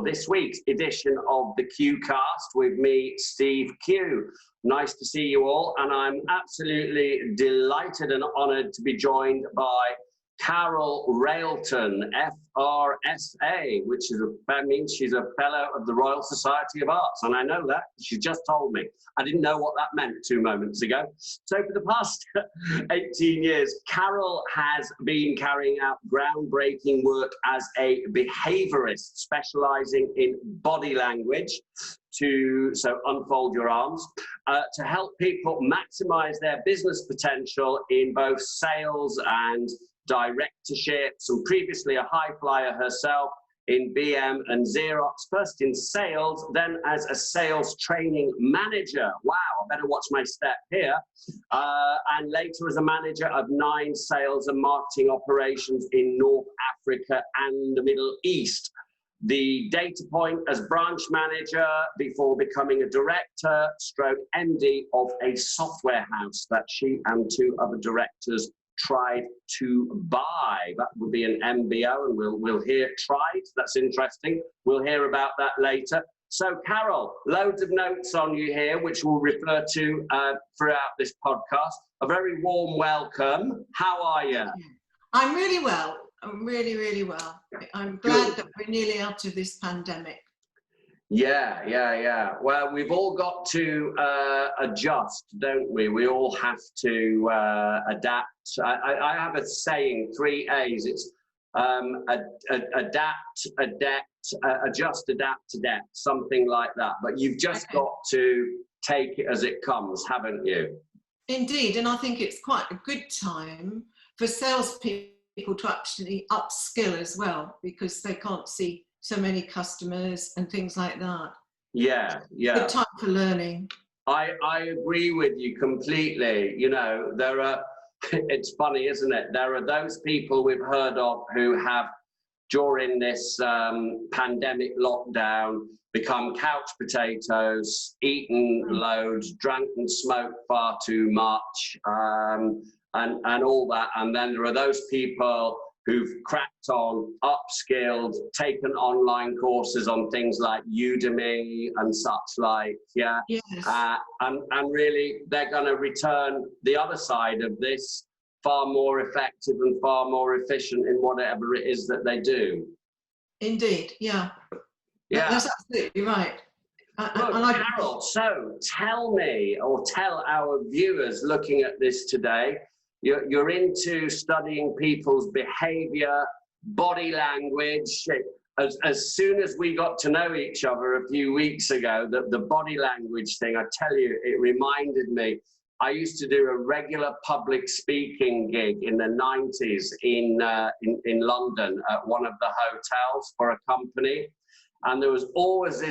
this week's edition of the Q-Cast with me, Steve Q. Nice to see you all, and I'm absolutely delighted and honoured to be joined by Carole Railton, FRSA, which is that means she's a Fellow of the Royal Society of Arts, and I know that. She just told me. I didn't know what that meant 2 moments ago. So for the past 18 years, Carole has been carrying out groundbreaking work as a behaviourist, specialising in body language, so unfold your arms, to help people maximise their business potential in both sales and directorships, and previously a high flyer herself in BM and Xerox, first in sales, then as a sales training manager. Wow, I better watch my step here. And later as a manager of 9 sales and marketing operations in North Africa and the Middle East. The data point as branch manager before becoming a director stroke MD of a software house that she and 2 other directors tried to buy. That would be an MBO, and we'll hear tried. That's interesting. We'll hear about that later. So Carole, loads of notes on you here, which we'll refer to throughout this podcast. A very warm welcome. How are you? I'm really well. I'm really, really well. I'm glad that we're nearly out of this pandemic. Yeah. Well, we've all got to adjust, don't we? We all have to adapt. I have a saying, 3 A's. It's adapt, adjust, adapt, adapt, something like that. But you've just got to take it as it comes, haven't you? Indeed, and I think it's quite a good time for salespeople to actually upskill as well, because they can't see so many customers and things like that. Yeah. Good time for learning. I agree with you completely. You know, there are, it's funny, isn't it? There are those people we've heard of who have, during this pandemic lockdown, become couch potatoes, eaten loads, drank and smoked far too much, and all that. And then there are those people who've cracked on, upskilled, taken online courses on things like Udemy and such like, yeah. Yes. And really, they're going to return the other side of this far more effective and far more efficient in whatever it is that they do. Indeed, yeah. That's absolutely right. Carole, so tell me, or tell our viewers looking at this today, you're into studying people's behavior, body language. As soon as we got to know each other a few weeks ago, the body language thing, I tell you, it reminded me. I used to do a regular public speaking gig in the 90s in London at one of the hotels for a company. And there was always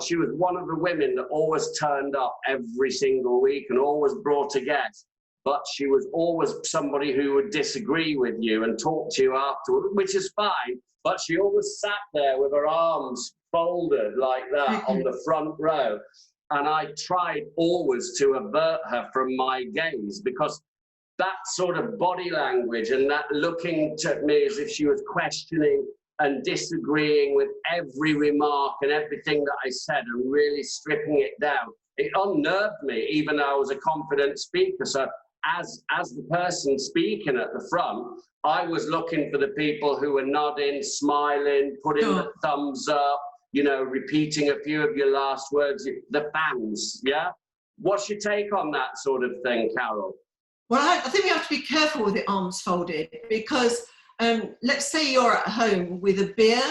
she was one of the women that always turned up every single week and always brought a guest. But she was always somebody who would disagree with you and talk to you afterward, which is fine. But she always sat there with her arms folded like that on the front row. And I tried always to avert her from my gaze, because that sort of body language and that looking at me as if she was questioning and disagreeing with every remark and everything that I said and really stripping it down, it unnerved me, even though I was a confident speaker. So as the person speaking at the front, I was looking for the people who were nodding, smiling, putting the thumbs up, you know, repeating a few of your last words, the fans, yeah? What's your take on that sort of thing, Carole? Well, I think we have to be careful with the arms folded, because let's say you're at home with a beer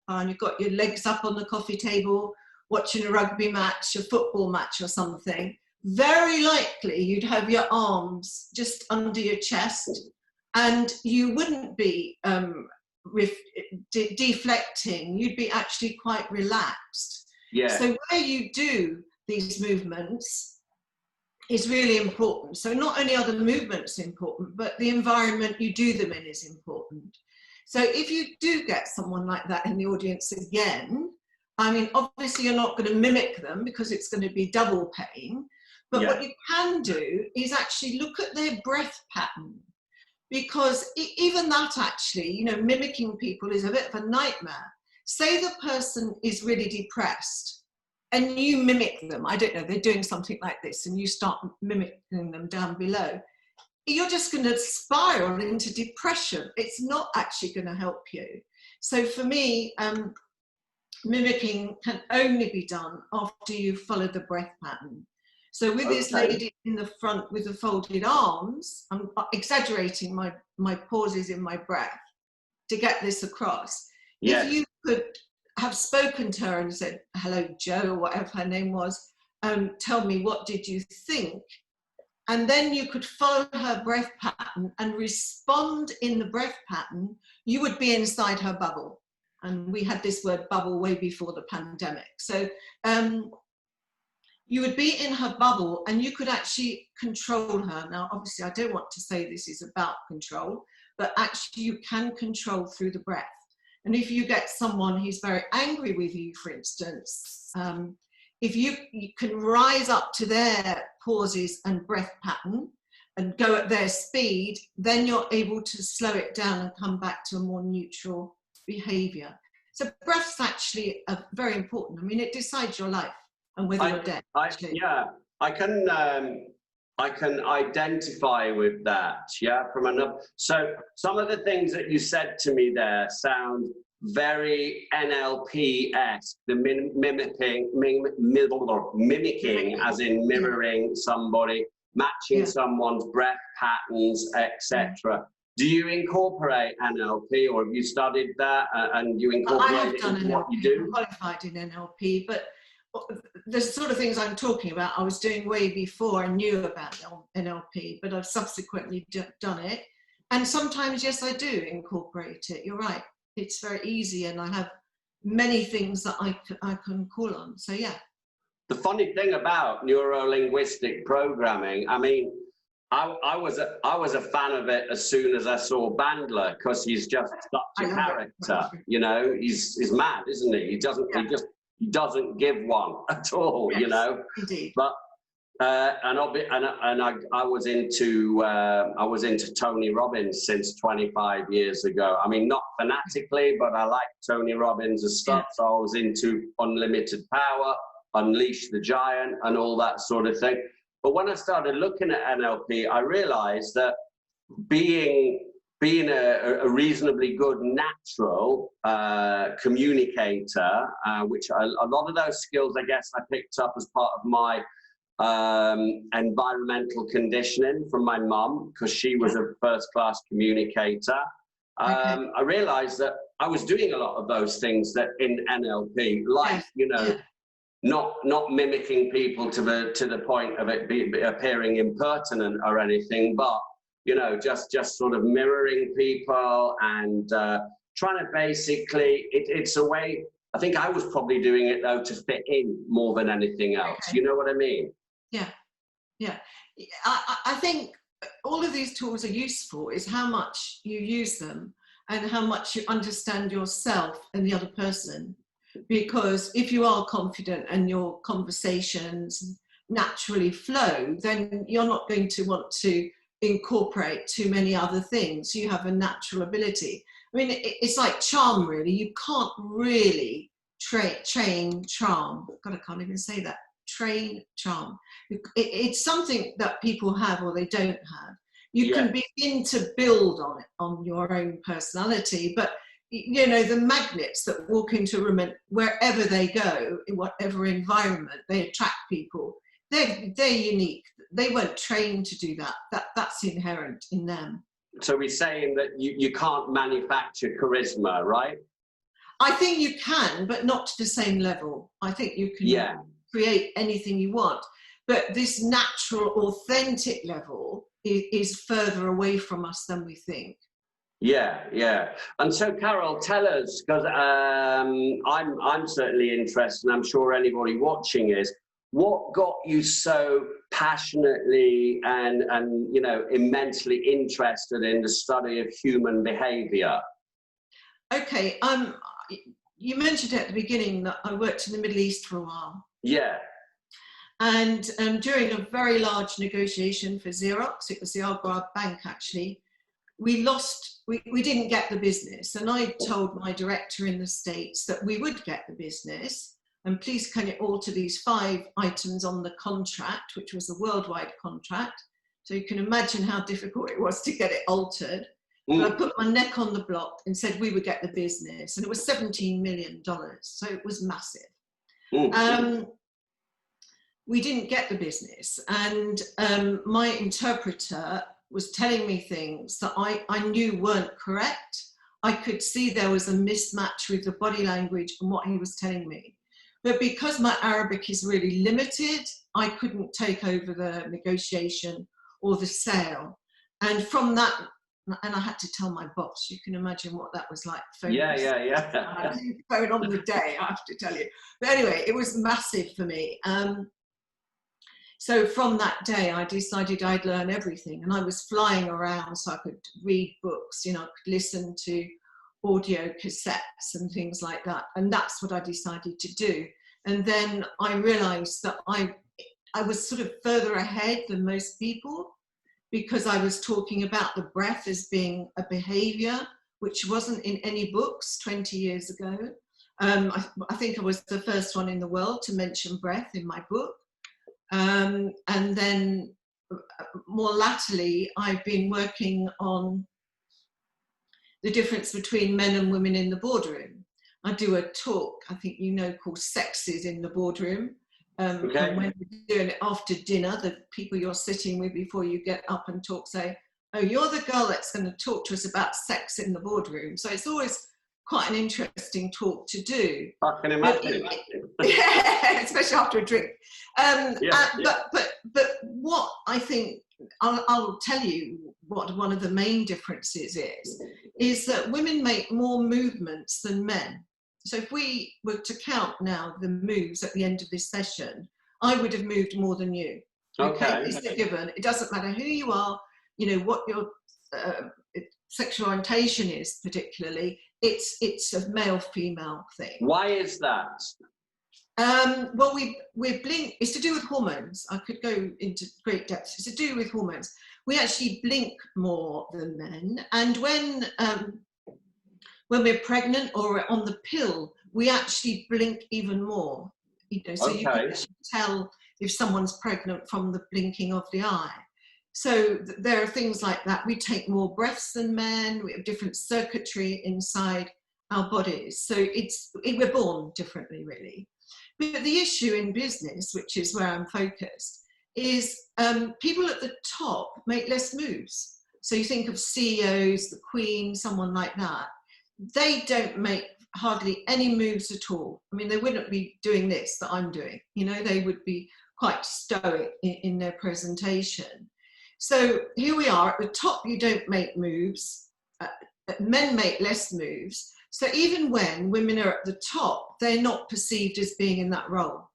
and you've got your legs up on the coffee table, watching a rugby match, a football match or something. Very likely you'd have your arms just under your chest, and you wouldn't be deflecting. You'd be actually quite relaxed. Yeah. So where you do these movements is really important. So not only are the movements important, but the environment you do them in is important. So if you do get someone like that in the audience again, I mean, obviously you're not going to mimic them because it's going to be double pain. But what you can do is actually look at their breath pattern, because even that actually, you know, mimicking people is a bit of a nightmare. say the person is really depressed and you mimic them. I don't know, they're doing something like this and you start mimicking them down below. You're just going to spiral into depression. It's not actually going to help you. So for me, mimicking can only be done after you follow the breath pattern. So with this lady in the front with the folded arms, I'm exaggerating my pauses in my breath to get this across. Yes. If you could have spoken to her and said, hello, Joe, or whatever her name was, tell me, what did you think? And then you could follow her breath pattern and respond in the breath pattern, you would be inside her bubble. And we had this word bubble way before the pandemic. So you would be in her bubble and you could actually control her. Now, obviously, I don't want to say this is about control, but actually you can control through the breath. And if you get someone who's very angry with you, for instance, if you can rise up to their pauses and breath pattern and go at their speed, then you're able to slow it down and come back to a more neutral behavior. So breath's actually very important. I mean, it decides your life and whether you're dead. Yeah, I can identify with that. Yeah, from another. So some of the things that you said to me there sound very NLP-esque. The mimicking, as in mirroring somebody, matching someone's breath patterns, etc. Do you incorporate NLP, or have you studied that and you incorporate it into what you do? I'm qualified in NLP, but the sort of things I'm talking about, I was doing way before I knew about NLP, but I've subsequently done it. And sometimes, yes, I do incorporate it. You're right. It's very easy, and I have many things that I can call on. So, yeah. The funny thing about neuro-linguistic programming, I mean, I was a fan of it as soon as I saw Bandler, because he's just such a character. You know, he's mad, isn't he? He doesn't give one at all. Yes, you know. Indeed. But I was into Tony Robbins since 25 years ago. I mean, not fanatically, but I like Tony Robbins' stuff. So I was into Unlimited Power, Unleash the Giant, and all that sort of thing. But when I started looking at NLP, I realized that being a reasonably good natural communicator, which a lot of those skills, I guess, I picked up as part of my environmental conditioning from my mum, because she was a first-class communicator. I realized that I was doing a lot of those things that in NLP, like, you know, not mimicking people to the point of it appearing impertinent or anything, but, you know, just sort of mirroring people and trying to basically, it's a way, I think I was probably doing it though to fit in more than anything else. You know what I mean? Yeah, yeah. I think all of these tools are useful is how much you use them and how much you understand yourself and the other person. Because if you are confident and your conversations naturally flow, then you're not going to want to incorporate too many other things. You have a natural ability. I mean, it's like charm, really. You can't really train charm. God, I can't even say that. Train charm. It's something that people have or they don't have. You can begin to build on it, on your own personality, but you know, the magnets that walk into a room and wherever they go, in whatever environment, they attract people. They're unique. They weren't trained to do that. That's inherent in them. So we're saying that you can't manufacture charisma, right? I think you can, but not to the same level. I think you can create anything you want. But this natural, authentic level is further away from us than we think. Yeah. And so, Carole, tell us, because I'm certainly interested, and I'm sure anybody watching is, what got you so passionately and you know, immensely interested in the study of human behaviour? Okay, you mentioned at the beginning that I worked in the Middle East for a while. Yeah. And during a very large negotiation for Xerox, it was the Algarve Bank actually, we lost we didn't get the business. And I told my director in the States that we would get the business. And please can you alter these 5 items on the contract, which was a worldwide contract. So you can imagine how difficult it was to get it altered. But I put my neck on the block and said we would get the business. And it was $17 million. So it was massive. We didn't get the business. And my interpreter was telling me things that I knew weren't correct. I could see there was a mismatch with the body language and what he was telling me. But because my Arabic is really limited, I couldn't take over the negotiation or the sale. And from that, and I had to tell my boss, you can imagine what that was like. Yeah. I didn't phone on the day, I have to tell you. But anyway, it was massive for me. So from that day, I decided I'd learn everything. And I was flying around so I could read books, I could listen to audio cassettes and things like that. And that's what I decided to do. And then I realized that I was sort of further ahead than most people, because I was talking about the breath as being a behavior, which wasn't in any books 20 years ago. I think I was the first one in the world to mention breath in my book. And then more latterly, I've been working on the difference between men and women in the boardroom. I do a talk, I think called Sexes in the Boardroom. Okay. And when we're doing it after dinner, the people you're sitting with before you get up and talk say, oh, you're the girl that's going to talk to us about sex in the boardroom. So it's always quite an interesting talk to do. I can imagine. Yeah, especially after a drink. But what I think, I'll tell you what one of the main differences is that women make more movements than men. So if we were to count now the moves at the end of this session, I would have moved more than you. Okay. It's a given. It doesn't matter who you are, what your sexual orientation is particularly. It's a male-female thing. Why is that? Well, we blink. It's to do with hormones. I could go into great depth. It's to do with hormones. We actually blink more than men, and when we're pregnant or we're on the pill, we actually blink even more. So you can actually tell if someone's pregnant from the blinking of the eye. So there are things like that. We take more breaths than men. We have different circuitry inside our bodies. So we're born differently, really. But the issue in business, which is where I'm focused, is people at the top make less moves. So you think of CEOs, the Queen, someone like that. They don't make hardly any moves at all. I mean, they wouldn't be doing this that I'm doing. They would be quite stoic in their presentation. So here we are at the top. You don't make moves. Men make less moves. So even when women are at the top, they're not perceived as being in that role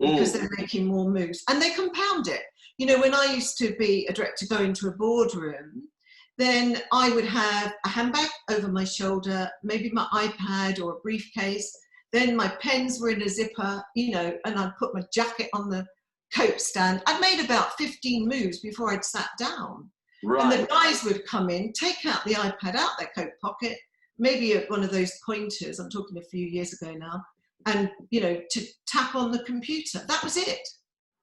because they're making more moves, and they compound it. When I used to be a director, go into a boardroom, then I would have a handbag over my shoulder, maybe my iPad or a briefcase. Then my pens were in a zipper, and I'd put my jacket on the coat stand. I'd made about 15 moves before I'd sat down. Right. And the guys would come in, take out the iPad out their coat pocket, maybe one of those pointers, I'm talking a few years ago now, and, to tap on the computer. That was it.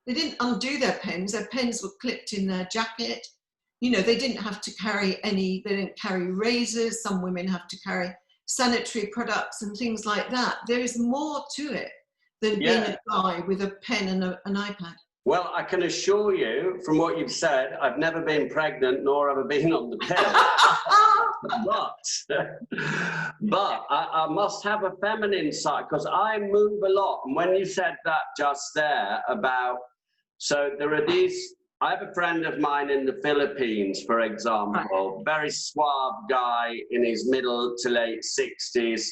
They didn't undo their pens. Their pens were clipped in their jacket. They didn't have to carry they didn't carry razors. Some women have to carry sanitary products and things like that. There is more to it than being a guy with a pen and an iPad. Well, I can assure you, from what you've said, I've never been pregnant nor ever been on the pill. but I must have a feminine side, because I move a lot. And when you said that just there about, so there are these, I have a friend of mine in the Philippines, for example, very suave guy in his middle to late 60s.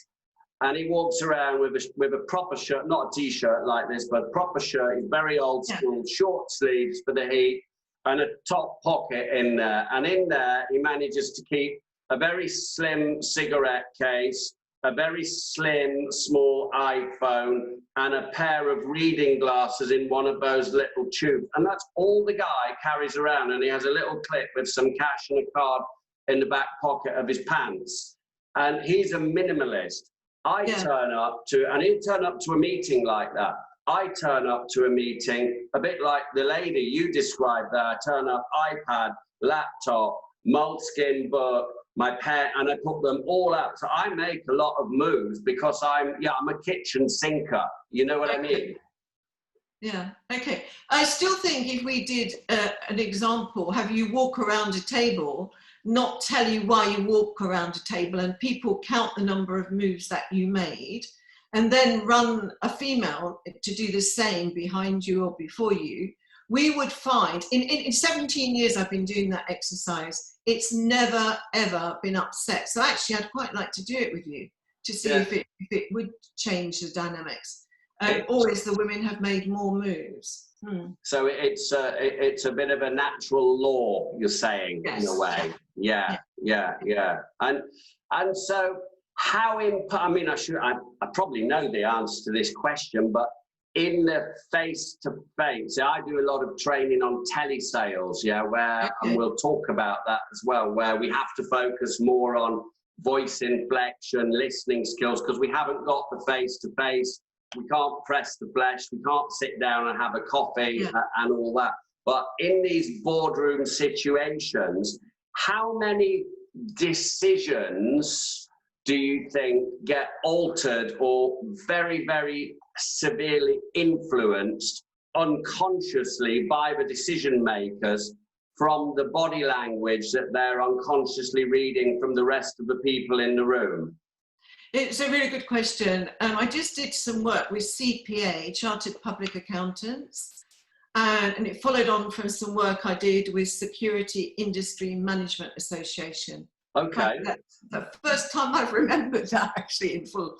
And he walks around with a proper shirt, not a t-shirt like this, but a proper shirt. He's very old school, short sleeves for the heat, and a top pocket in there. And in there, he manages to keep a very slim cigarette case, a very slim, small iPhone, and a pair of reading glasses in one of those little tubes. And that's all the guy carries around. And he has a little clip with some cash and a card in the back pocket of his pants. And he's a minimalist. I turn up to, and he'll turn up to a meeting like that. I turn up to a meeting a bit like the lady you described there. I turn up, iPad, laptop, moleskin book, my pen, and I put them all out. So I make a lot of moves because I'm a kitchen sinker. You know what I mean? Yeah, okay. I still think if we did an example, have you walk around a table, not tell you why you walk around a table, and people count the number of moves that you made, and then run a female to do the same behind you or before you, we would find, in 17 years I've been doing that exercise, it's never, ever been upset. So actually I'd quite like to do it with you to see if it would change the dynamics. Or is the women have made more moves. So it's a bit of a natural law, you're saying, in a way. Yeah. And so how I mean, I probably know the answer to this question, but in the face-to-face, I do a lot of training on telesales, and we'll talk about that as well, where we have to focus more on voice inflection, listening skills, because we haven't got the face-to-face. We can't press the flesh, we can't sit down and have a coffee and all that. But in these boardroom situations, how many decisions do you think get altered or very, very severely influenced unconsciously by the decision makers from the body language that they're unconsciously reading from the rest of the people in the room? It's a really good question. I just did some work with CPA, Chartered Public Accountants, and it followed on from some work I did with Security Industry Management Association. Okay. That's the first time I've remembered that actually in full.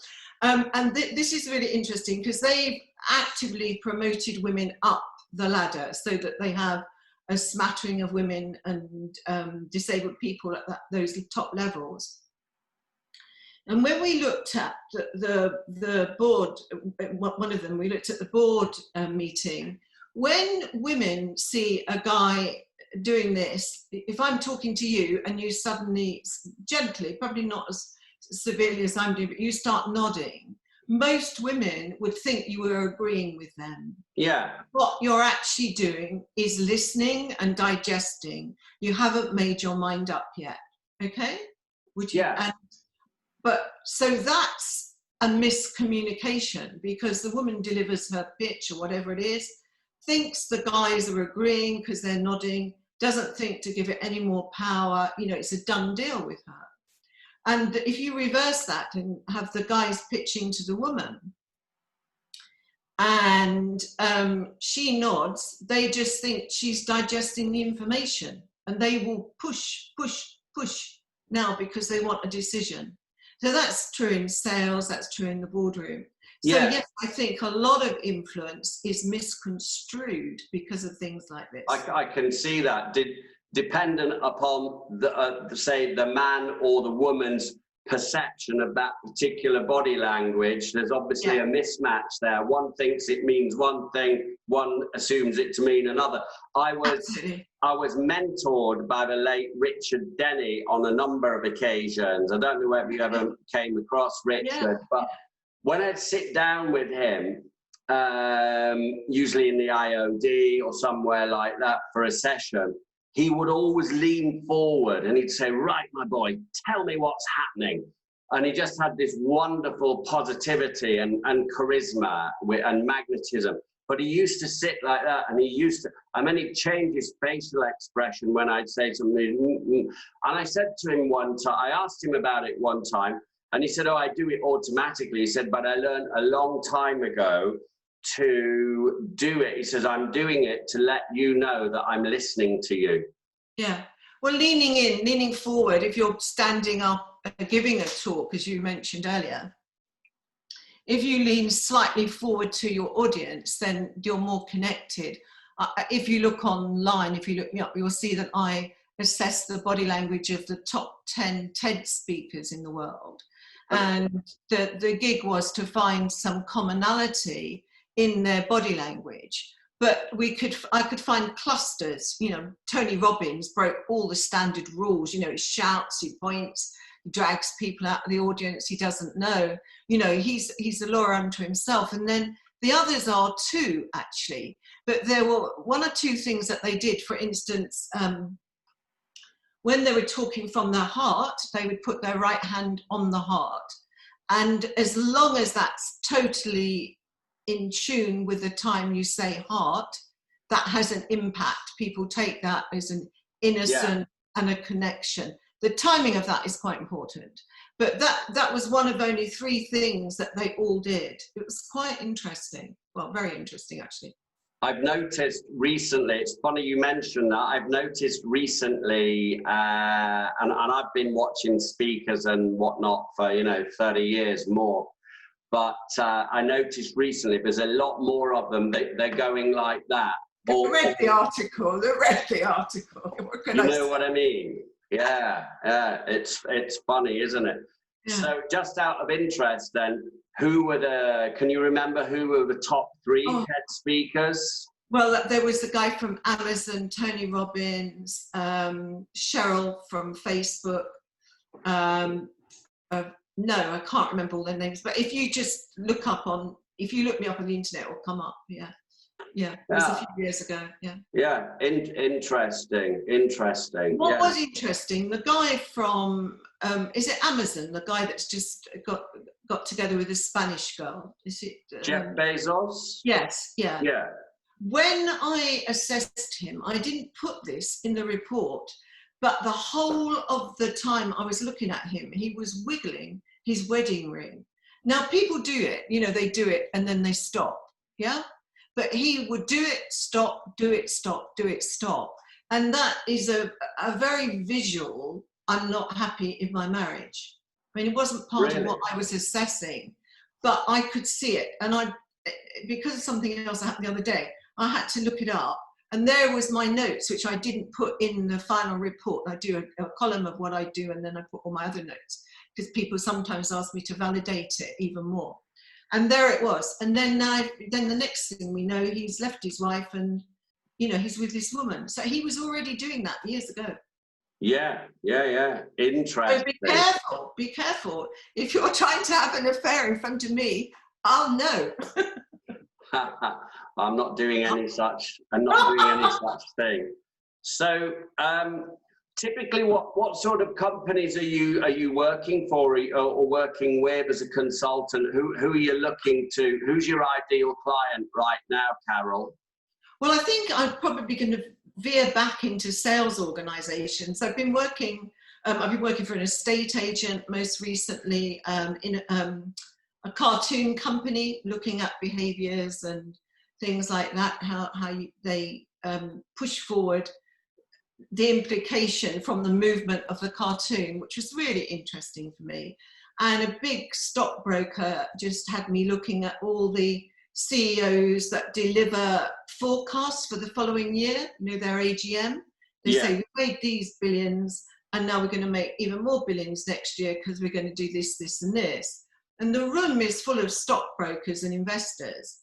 This is really interesting because they've actively promoted women up the ladder so that they have a smattering of women and disabled people at those top levels. And when we looked at the board, one of them, we looked at the board meeting, when women see a guy doing this, if I'm talking to you and you suddenly, gently, probably not as severely as I'm doing, but you start nodding, most women would think you were agreeing with them. Yeah. What you're actually doing is listening and digesting. You haven't made your mind up yet, okay? Would you? Yeah. But so that's a miscommunication because the woman delivers her pitch or whatever it is, thinks the guys are agreeing because they're nodding, doesn't think to give it any more power. You know, it's a done deal with her. And if you reverse that and have the guys pitching to the woman and she nods, they just think she's digesting the information and they will push now because they want a decision. So that's true in sales, that's true in the boardroom. So yes, I think a lot of influence is misconstrued because of things like this. I can see that. Dependent upon say the man or the woman's perception of that particular body language, there's obviously a mismatch there. One thinks it means one thing, one assumes it to mean another. I was mentored by the late Richard Denny on a number of occasions. I don't know whether you ever came across Richard, but when I'd sit down with him, usually in the IOD or somewhere like that for a session, he would always lean forward and he'd say, "Right, my boy, tell me what's happening." And he just had this wonderful positivity and charisma and magnetism. But he used to sit like that, and he'd change his facial expression when I'd say something. And I said to him one time, I asked him about it one time, and he said, "Oh, I do it automatically." He said, "But I learned a long time ago to do it." He says, "I'm doing it to let you know that I'm listening to you." Yeah. Well, leaning in, leaning forward, if you're standing up giving a talk, as you mentioned earlier, if you lean slightly forward to your audience, then you're more connected. If you look online, if you look me up, you'll see that I assess the body language of the top 10 TED speakers in the world. And the gig was to find some commonality in their body language. but I could find clusters. You know, Tony Robbins broke all the standard rules. You know, he shouts, he points, he drags people out of the audience he doesn't know. You know, he's a law unto himself. And then the others are too, actually. But there were one or two things that they did. For instance, when they were talking from their heart, they would put their right hand on the heart. And as long as that's totally in tune with the time you say heart, that has an impact. People take that as an innocent and a connection. The timing of that is quite important. But that was one of only 3 things that they all did. It was quite interesting. Well, very interesting, actually. I've noticed recently, it's funny you mentioned that, I've noticed recently, and I've been watching speakers and whatnot for, 30 years more, but I noticed recently there's a lot more of them, they're going like that. Read the article. What can I say? What I mean? Yeah, it's funny, isn't it? Yeah. So just out of interest then, can you remember who were the top 3 head speakers? Well, there was the guy from Amazon, Tony Robbins, Cheryl from Facebook. No, I can't remember all their names, but if you just look me up on the internet, it'll come up. Yeah. It was a few years ago. Interesting. What was interesting, the guy from is it Amazon, the guy that's just got together with a Spanish girl, is it Jeff Bezos? Yes. When I assessed him, I didn't put this in the report, but the whole of the time I was looking at him, he was wiggling his wedding ring. Now people do it, they do it and then they stop, but he would do it, stop, do it, stop, do it, stop. And that is a very visual, I'm not happy in my marriage. I mean, it wasn't part of what I was assessing, but I could see it. And because of something else that happened the other day, I had to look it up. And there was my notes, which I didn't put in the final report. I do a column of what I do, and then I put all my other notes, because people sometimes ask me to validate it even more. And there it was. And then the next thing we know, he's left his wife and, he's with this woman. So he was already doing that years ago. Yeah. Interesting. So be careful. If you're trying to have an affair in front of me, I'll know. I'm not doing any such thing. So typically what sort of companies are you working for or working with as a consultant? Who are you looking to? Who's your ideal client right now, Carole? Well, I think I'm probably going to veer back into sales organizations. I've been working for an estate agent most recently, in a cartoon company, looking at behaviors and things like that, how they push forward the implication from the movement of the cartoon, which was really interesting for me. And a big stockbroker just had me looking at all the CEOs that deliver forecasts for the following year, their AGM. They say, we made these billions, and now we're going to make even more billions next year because we're going to do this, this, and this. And the room is full of stockbrokers and investors.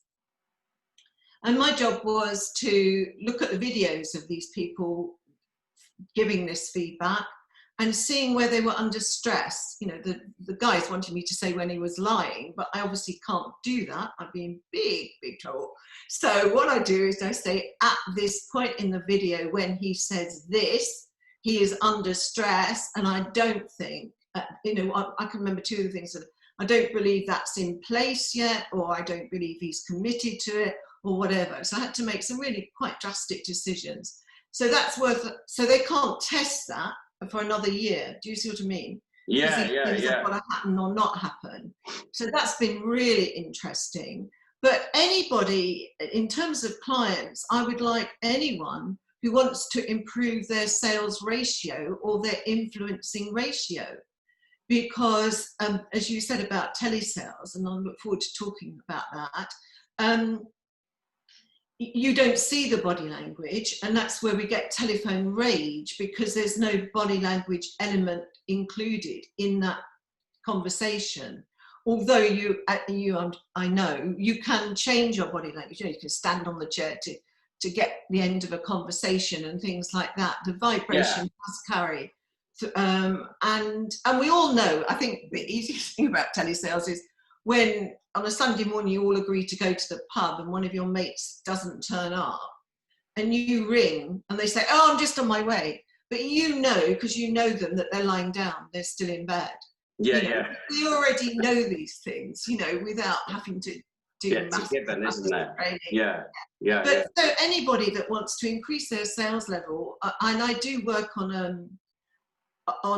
And my job was to look at the videos of these people giving this feedback and seeing where they were under stress. The guys wanted me to say when he was lying, but I obviously can't do that. I'd be in big, big trouble. So what I do is I say, at this point in the video, when he says this, he is under stress, and I don't think, I can remember 2 of the things that I don't believe that's in place yet, or I don't believe he's committed to it, or whatever. So I had to make some really quite drastic decisions. So so they can't test that for another year. Do you see what I mean? Yeah. What will happen or not happen. So that's been really interesting. But anybody, in terms of clients, I would like anyone who wants to improve their sales ratio or their influencing ratio. Because as you said about telesales, and I look forward to talking about that, you don't see the body language, and that's where we get telephone rage, because there's no body language element included in that conversation. although I know you can change your body language. You can stand on the chair to get the end of a conversation and things like that. The vibration does carry. And we all know, I think the easiest thing about telesales is when on a Sunday morning you all agree to go to the pub and one of your mates doesn't turn up and you ring and they say, oh, I'm just on my way. But you know, because you know them, that they're lying down, they're still in bed. We already know these things, without having to do it's given, isn't it? Training. But so anybody that wants to increase their sales level, and I do work on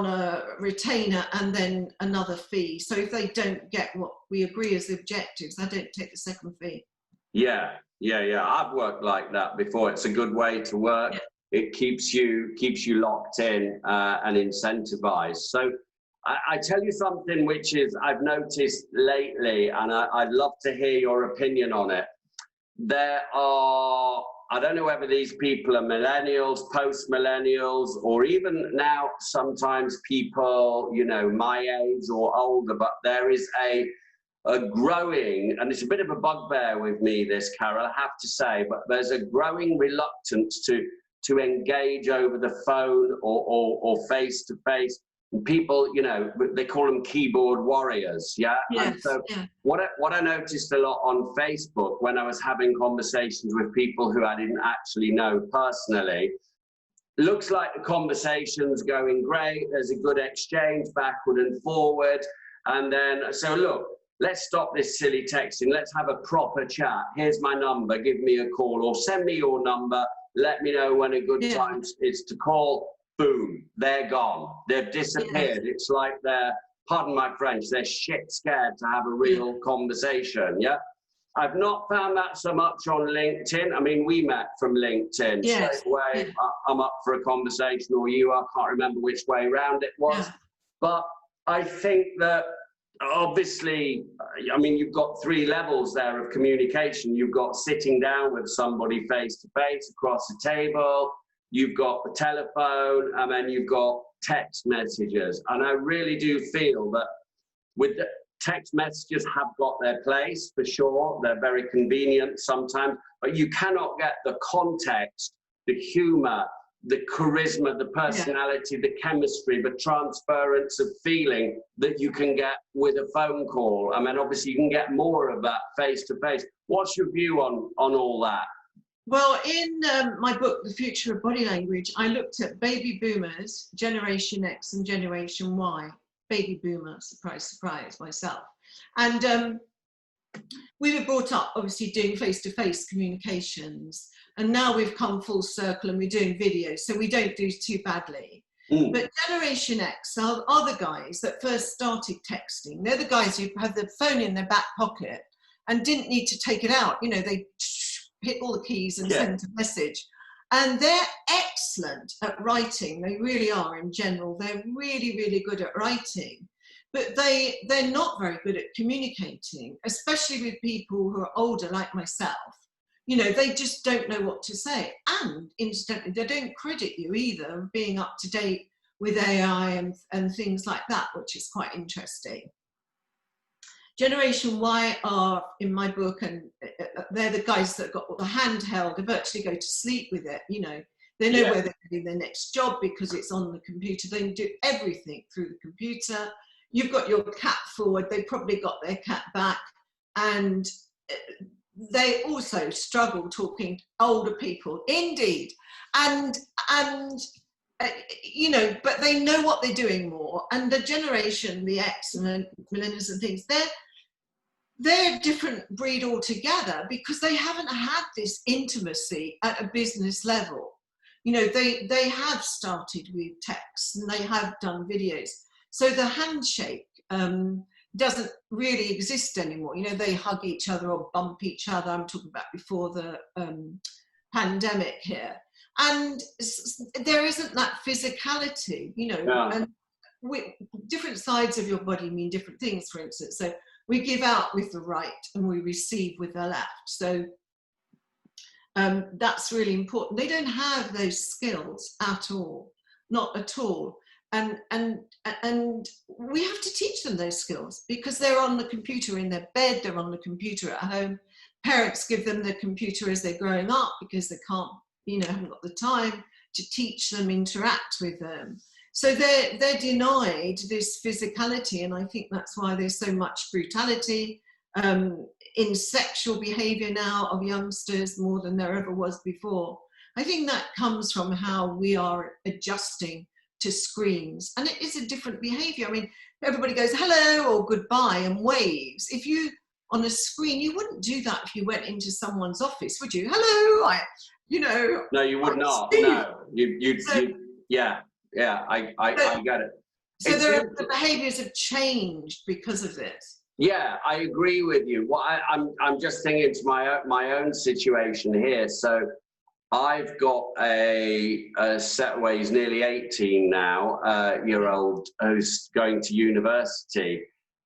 a retainer and then another fee. So if they don't get what we agree as the objectives, I don't take the second fee. Yeah. I've worked like that before. It's a good way to work. Yeah. It keeps you locked in and incentivized. So I tell you something which is I've noticed lately, and I'd love to hear your opinion on it. There are, I don't know whether these people are millennials, post-millennials, or even now sometimes people, my age or older, but there is a growing, and it's a bit of a bugbear with me, this, Carole, I have to say, but there's a growing reluctance to engage over the phone or face-to-face. People, they call them keyboard warriors, yeah? Yes, and so what I noticed a lot on Facebook when I was having conversations with people who I didn't actually know personally, looks like the conversation's going great, there's a good exchange backward and forward, and then, so look, let's stop this silly texting, let's have a proper chat, here's my number, give me a call, or send me your number, let me know when a good time is to call. Boom, they're gone. They've disappeared. Yeah. It's like they're, pardon my French, they're shit scared to have a real conversation, yeah? I've not found that so much on LinkedIn. I mean, we met from LinkedIn straight away. I'm up for a conversation, or you, I can't remember which way around it was. Yeah. But I think that obviously, I mean, you've got 3 levels there of communication. You've got sitting down with somebody face to face across a table, you've got the telephone, and then you've got text messages. And I really do feel that with the text messages have got their place, for sure. They're very convenient sometimes, but you cannot get the context, the humor, the charisma, the personality, the chemistry, the transference of feeling that you can get with a phone call. I mean, obviously you can get more of that face to face. What's your view on all that? Well, in my book, The Future of Body Language, I looked at baby boomers, Generation X and Generation Y. Baby boomer, surprise, surprise, myself. And we were brought up, obviously, doing face-to-face communications. And now we've come full circle and we're doing videos, so we don't do too badly. But Generation X are the guys that first started texting. They're the guys who have the phone in their back pocket and didn't need to take it out. They hit all the keys and send a message. And they're excellent at writing. They really are in general. They're really, really good at writing. But they're not very good at communicating, especially with people who are older like myself. They just don't know what to say. And incidentally, they don't credit you either of being up to date with AI and things like that, which is quite interesting. Generation Y are, in my book, and they're the guys that got the handheld, they virtually go to sleep with it, They know where they're getting their next job because it's on the computer. They can do everything through the computer. You've got your cat forward, they probably got their cat back. And they also struggle talking to older people, indeed. And but they know what they're doing more. And the generation, the X and the millennials and things, they're a different breed altogether because they haven't had this intimacy at a business level. They have started with text and they have done videos. So the handshake doesn't really exist anymore. They hug each other or bump each other. I'm talking about before the pandemic here. And there isn't that physicality, and different sides of your body mean different things, for instance. So we give out with the right and we receive with the left. So that's really important. They don't have those skills at all, not at all. and we have to teach them those skills, because they're on the computer in their bed, they're on the computer at home. Parents give them the computer as they're growing up because they can't, haven't got the time to teach them, interact with them. So they're denied this physicality, and I think that's why there's so much brutality in sexual behaviour now of youngsters, more than there ever was before. I think that comes from how we are adjusting to screens, and it is a different behaviour. I mean, everybody goes hello or goodbye and waves. If you on a screen, you wouldn't do that if you went into someone's office, would you? Hello, No, you would not. Steve. No, yeah, I get it. So the behaviours have changed because of this. Yeah, I agree with you. Well, I'm just thinking to my own situation here. So I've got a set, well, he's nearly 18 now, year old, who's going to university,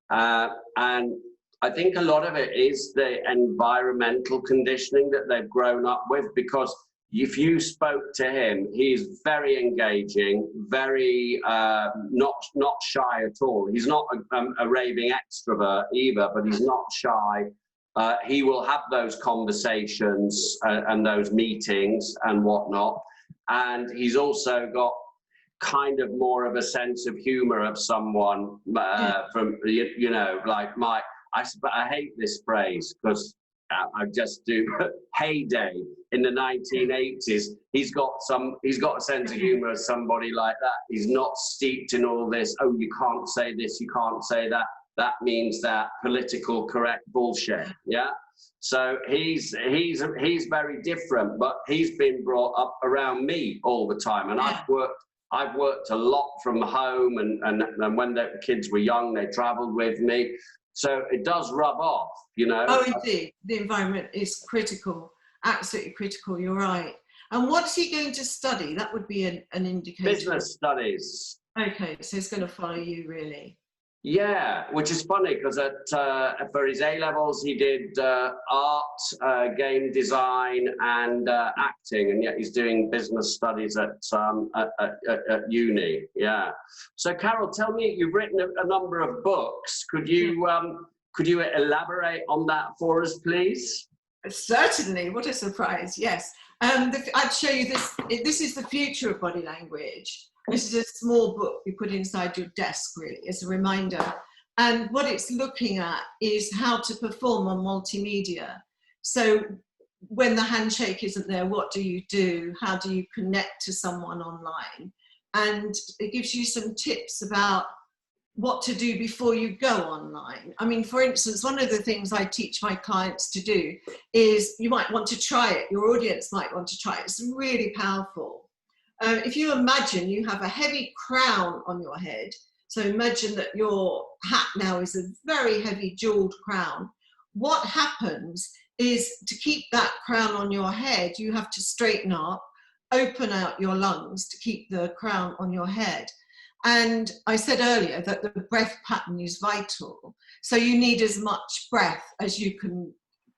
and I think a lot of it is the environmental conditioning that they've grown up with, because if you spoke to him, he's very engaging, very not shy at all. He's not a raving extrovert either, but he's not shy. He will have those conversations and those meetings and whatnot. And he's also got kind of more of a sense of humor of someone from, like I hate this phrase because I just do. Heyday in the 1980s. He's got a sense of humor as somebody like that. He's not steeped in all this. Oh, you can't say this, you can't say that. That means that political correct bullshit. Yeah. So he's very different, but he's been brought up around me all the time, and I've worked a lot from home, and when the kids were young, they travelled with me. So it does rub off, Oh, indeed. The environment is critical, absolutely critical, you're right. And what's he going to study? That would be an indicator. Business studies. Okay, so he's going to follow you, really. Yeah, which is funny because for his A-levels he did art, game design and acting, and yet he's doing business studies at uni. Yeah. So Carole, tell me, you've written a number of books. Could you elaborate on that for us, please? Certainly. What a surprise. Yes. I'd show you this. This is the future of body language. This is a small book you put inside your desk, really, as a reminder. And what it's looking at is how to perform on multimedia. So when the handshake isn't there, what do you do? How do you connect to someone online? And it gives you some tips about what to do before you go online. I mean, for instance, one of the things I teach my clients to do is you might want to try it. Your audience might want to try it. It's really powerful. If you imagine you have a heavy crown on your head, so imagine that your hat now is a very heavy jeweled crown. What happens is, to keep that crown on your head, you have to straighten up, open out your lungs to keep the crown on your head. And I said earlier that the breath pattern is vital. So you need as much breath as you can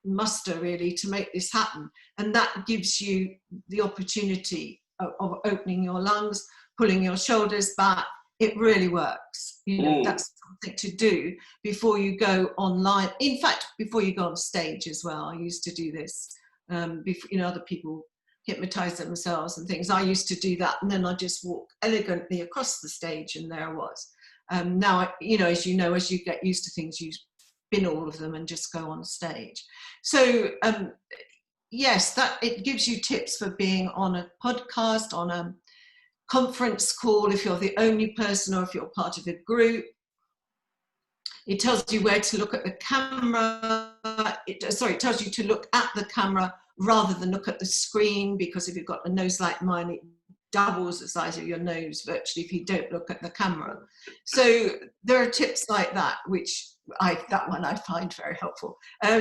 muster, really, to make this happen. And that gives you the opportunity of opening your lungs, pulling your shoulders back. It really works. That's something to do before you go online. In fact, before you go on stage as well. I used to do this. Before, other people hypnotize themselves and things. I used to do that, and then I just walk elegantly across the stage, and there I was. Now, as you get used to things, you spin all of them and just go on stage. So, yes, that it gives you tips for being on a podcast, on a conference call, if you're the only person or if you're part of a group. It tells you where to look at the camera. It tells you to look at the camera rather than look at the screen, because if you've got a nose like mine, it doubles the size of your nose virtually if you don't look at the camera. So there are tips like that, which that one I find very helpful.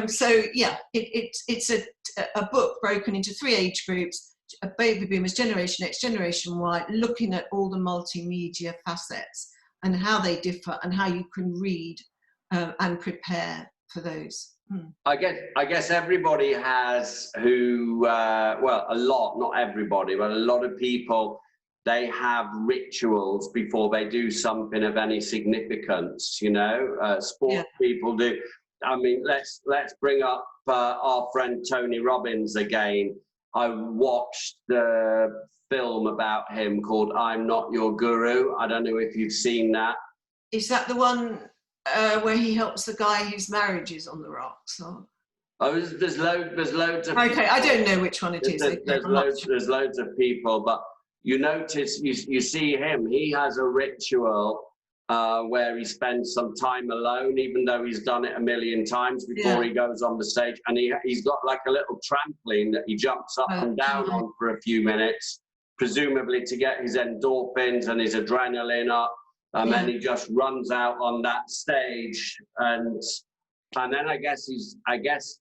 So yeah, it's a book broken into 3 age groups: baby boomers, Generation X, Generation Y, looking at all the multimedia facets and how they differ and how you can read and prepare for those. I guess everybody has a lot, not everybody, but a lot of people they have rituals before they do something of any significance, you know. Sports people do. I mean, let's bring up our friend Tony Robbins again. I watched the film about him called I'm Not Your Guru. I don't know if you've seen that. Is that the one where he helps the guy whose marriage is on the rocks? Or? Oh, there's loads of. Okay, I don't know which one it is. There's loads of people, but you notice, you see him. He has a ritual where he spends some time alone, even though he's done it a million times before he goes on the stage. And he's got like a little trampoline that he jumps up and down on for a few minutes, presumably to get his endorphins and his adrenaline up. And then he just runs out on that stage, and then I guess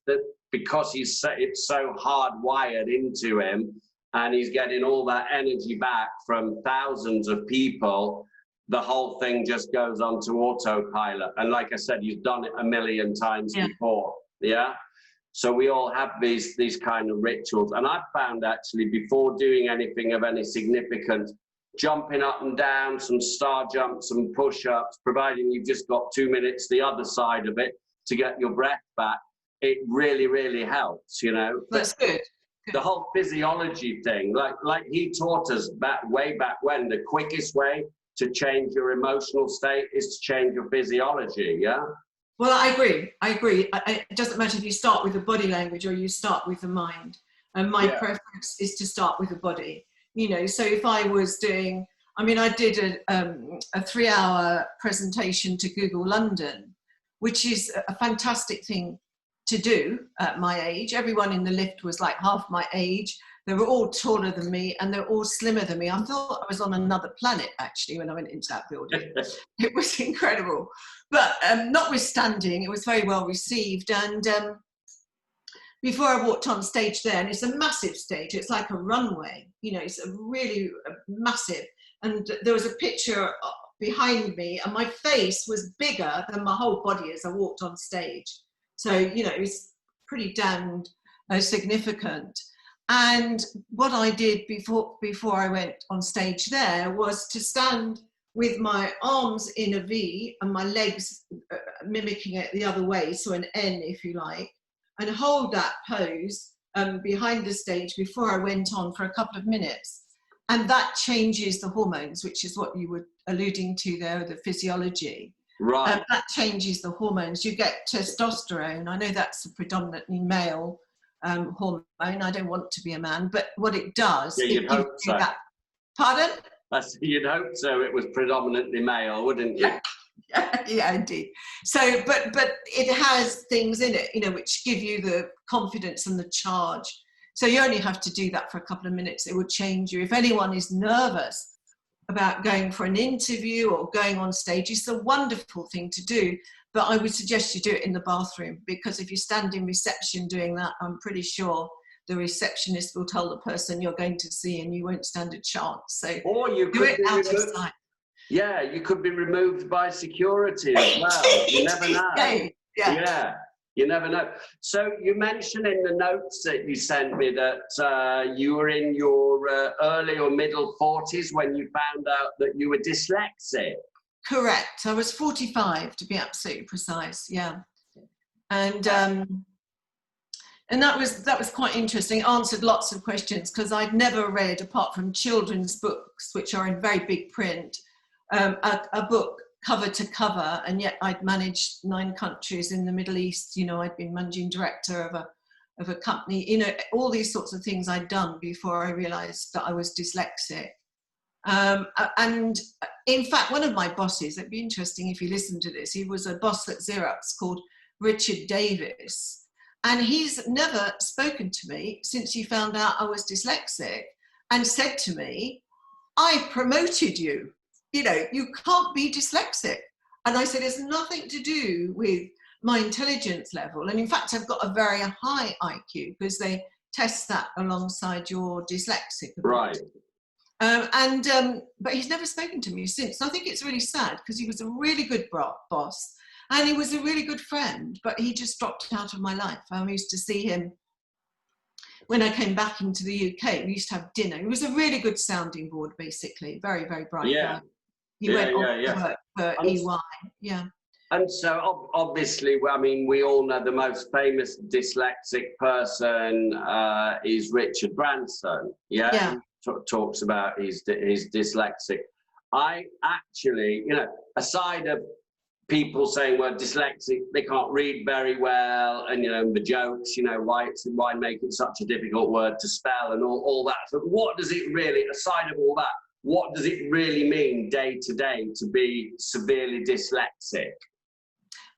that because it's so hardwired into him, and he's getting all that energy back from thousands of people, the whole thing just goes on to autopilot. And like I said, he's done it a million times before. Yeah. So we all have these kind of rituals, and I've found actually before doing anything of any significance, jumping up and down, some star jumps, some push-ups, providing you've just got 2 minutes the other side of it to get your breath back, it really, really helps, you know. That's good. The whole physiology thing, like he taught us way back when, the quickest way to change your emotional state is to change your physiology, yeah? Well, I agree. It doesn't matter if you start with the body language or you start with the mind. And my preference is to start with the body. You know, so if I was doing, I mean, I did a 3-hour presentation to Google London, which is a fantastic thing to do at my age. Everyone in the lift was like half my age. They were all taller than me and they're all slimmer than me. I thought I was on another planet, actually, when I went into that building. It was incredible. But notwithstanding, it was very well received. And before I walked on stage there, and it's a massive stage, it's like a runway, you know, it's a really massive. And there was a picture behind me and my face was bigger than my whole body as I walked on stage. So, you know, it's pretty damned significant. And what I did before I went on stage there was to stand with my arms in a V and my legs mimicking it the other way, so an N if you like, and hold that pose behind the stage before I went on for a couple of minutes. And that changes the hormones, which is what you were alluding to there, the physiology. Right. That changes the hormones. You get testosterone. I know that's a predominantly male hormone. I don't want to be a man, but what it does, yeah, you'd hope so. That. Pardon? You'd hope so. It was predominantly male, wouldn't you? Yeah, indeed. So, but it has things in it, you know, which give you the confidence and the charge. So you only have to do that for a couple of minutes. It will change you. If anyone is nervous about going for an interview or going on stage, it's a wonderful thing to do. But I would suggest you do it in the bathroom, because if you stand in reception doing that, I'm pretty sure the receptionist will tell the person you're going to see and you won't stand a chance. So or you do it out of sight. Yeah, you could be removed by security as well. You never know. Yeah, you never know. So you mentioned in the notes that you sent me that you were in your early or middle 40s when you found out that you were dyslexic. Correct. I was 45 to be absolutely precise. Yeah, and that was quite interesting. It answered lots of questions because I'd never read, apart from children's books, which are in very big print, a book cover to cover, and yet I'd managed 9 countries in the Middle East. You know, I'd been managing director of a company. You know, all these sorts of things I'd done before I realised that I was dyslexic. And in fact, one of my bosses, it'd be interesting if you listen to this, he was a boss at Xerox called Richard Davis, and he's never spoken to me since he found out I was dyslexic, and said to me, I promoted you. You know, you can't be dyslexic. And I said, it's nothing to do with my intelligence level. And in fact, I've got a very high IQ because they test that alongside your dyslexic ability. Right. But he's never spoken to me since. I think it's really sad because he was a really good boss and he was a really good friend, but he just dropped out of my life. I used to see him when I came back into the UK, we used to have dinner. He was a really good sounding board, basically. Very, very bright guy. He went on to work for EY. Yeah. And so obviously, I mean, we all know the most famous dyslexic person is Richard Branson. Yeah. He talks about his dyslexic. I actually, you know, aside of people saying, well, dyslexic, they can't read very well, and, you know, the jokes, you know, why make it such a difficult word to spell and all that. So what does it really, aside of all that, what does it really mean day to day to be severely dyslexic?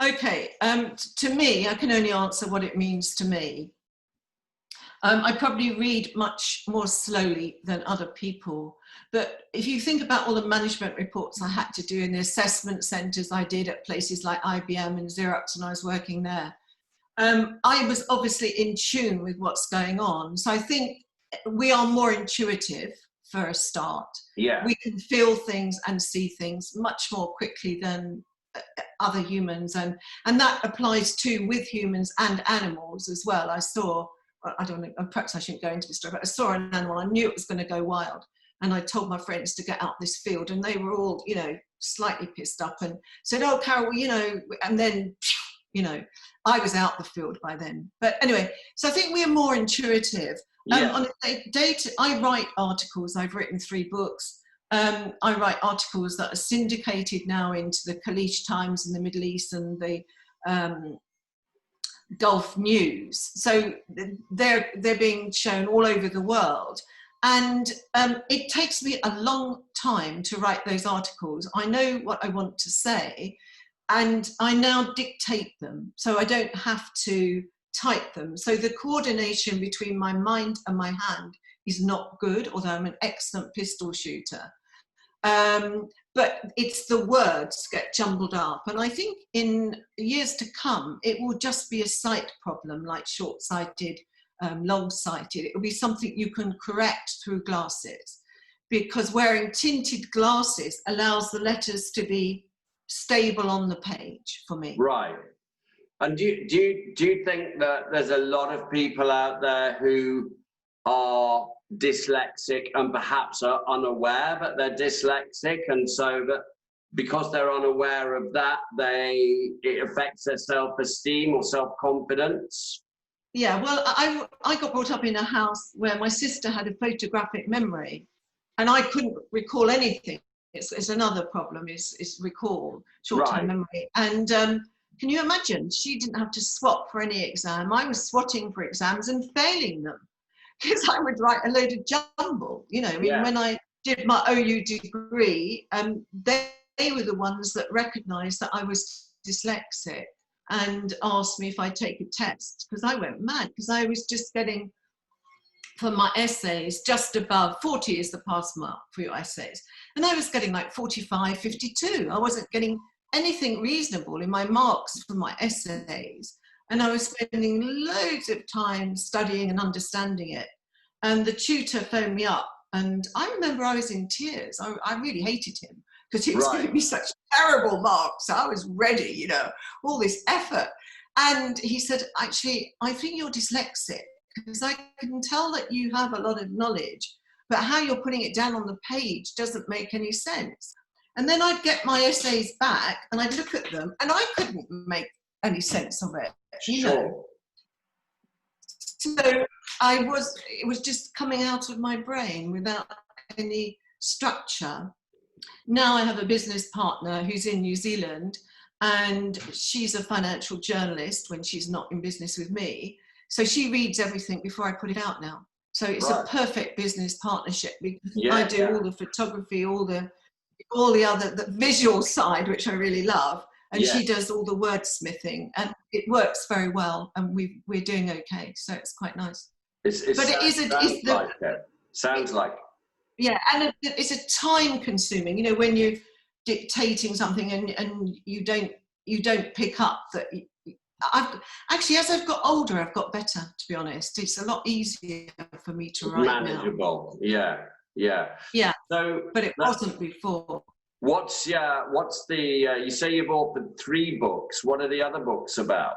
Okay, to me, I can only answer what it means to me. I probably read much more slowly than other people. But if you think about all the management reports I had to do in the assessment centres I did at places like IBM and Xerox when I was working there, I was obviously in tune with what's going on. So I think we are more intuitive for a start. Yeah. We can feel things and see things much more quickly than other humans. And that applies too with humans and animals as well. I saw, I don't know, perhaps I shouldn't go into this story, but I saw an animal, I knew it was going to go wild. And I told my friends to get out this field, and they were all, you know, slightly pissed up and said, oh, Carole, you know, and then, you know, I was out the field by then. But anyway, so I think we're more intuitive. On a day-to-day, I write articles. I've written 3 books. I write articles that are syndicated now into the Khaleej Times in the Middle East and the Gulf News. So they're being shown all over the world. And it takes me a long time to write those articles. I know what I want to say, and I now dictate them, so I don't have to type them. So the coordination between my mind and my hand is not good, although I'm an excellent pistol shooter. But it's the words get jumbled up. And I think in years to come, it will just be a sight problem, like short-sighted, long-sighted. It will be something you can correct through glasses, because wearing tinted glasses allows the letters to be stable on the page for me. Right. And do you think that there's a lot of people out there who are dyslexic and perhaps are unaware that they're dyslexic, and so that because they're unaware of that, it affects their self-esteem or self-confidence? Yeah, well, I got brought up in a house where my sister had a photographic memory, and I couldn't recall anything. It's another problem, is recall, short-term memory. And can you imagine? She didn't have to swat for any exam. I was swatting for exams and failing them, because I would write a load of jumble. You know, I mean, when I did my OU degree, they were the ones that recognised that I was dyslexic and asked me if I'd take a test, because I went mad, because I was just getting, for my essays, just above 40 is the pass mark for your essays. And I was getting like 45, 52. I wasn't getting anything reasonable in my marks for my essays. And I was spending loads of time studying and understanding it. And the tutor phoned me up, and I remember I was in tears. I really hated him, because he was giving me such terrible marks. I was ready, you know, all this effort. And he said, actually, I think you're dyslexic, because I can tell that you have a lot of knowledge, but how you're putting it down on the page doesn't make any sense. And then I'd get my essays back and I'd look at them, and I couldn't make any sense of it, you know. So it was just coming out of my brain without any structure. Now I have a business partner who's in New Zealand, and she's a financial journalist when she's not in business with me. So she reads everything before I put it out now. So it's a perfect business partnership, because I do all the photography, all the other, the visual side, which I really love. And she does all the wordsmithing, and it works very well, and we're doing okay. So it's quite nice. Sounds like. Yeah, and it's a time consuming, you know, when you're dictating something and you don't pick up that. Actually, as I've got older, I've got better, to be honest. It's a lot easier for me to write manageable now. Yeah. So, but it wasn't before. What's the you say you've authored 3 books. What are the other books about?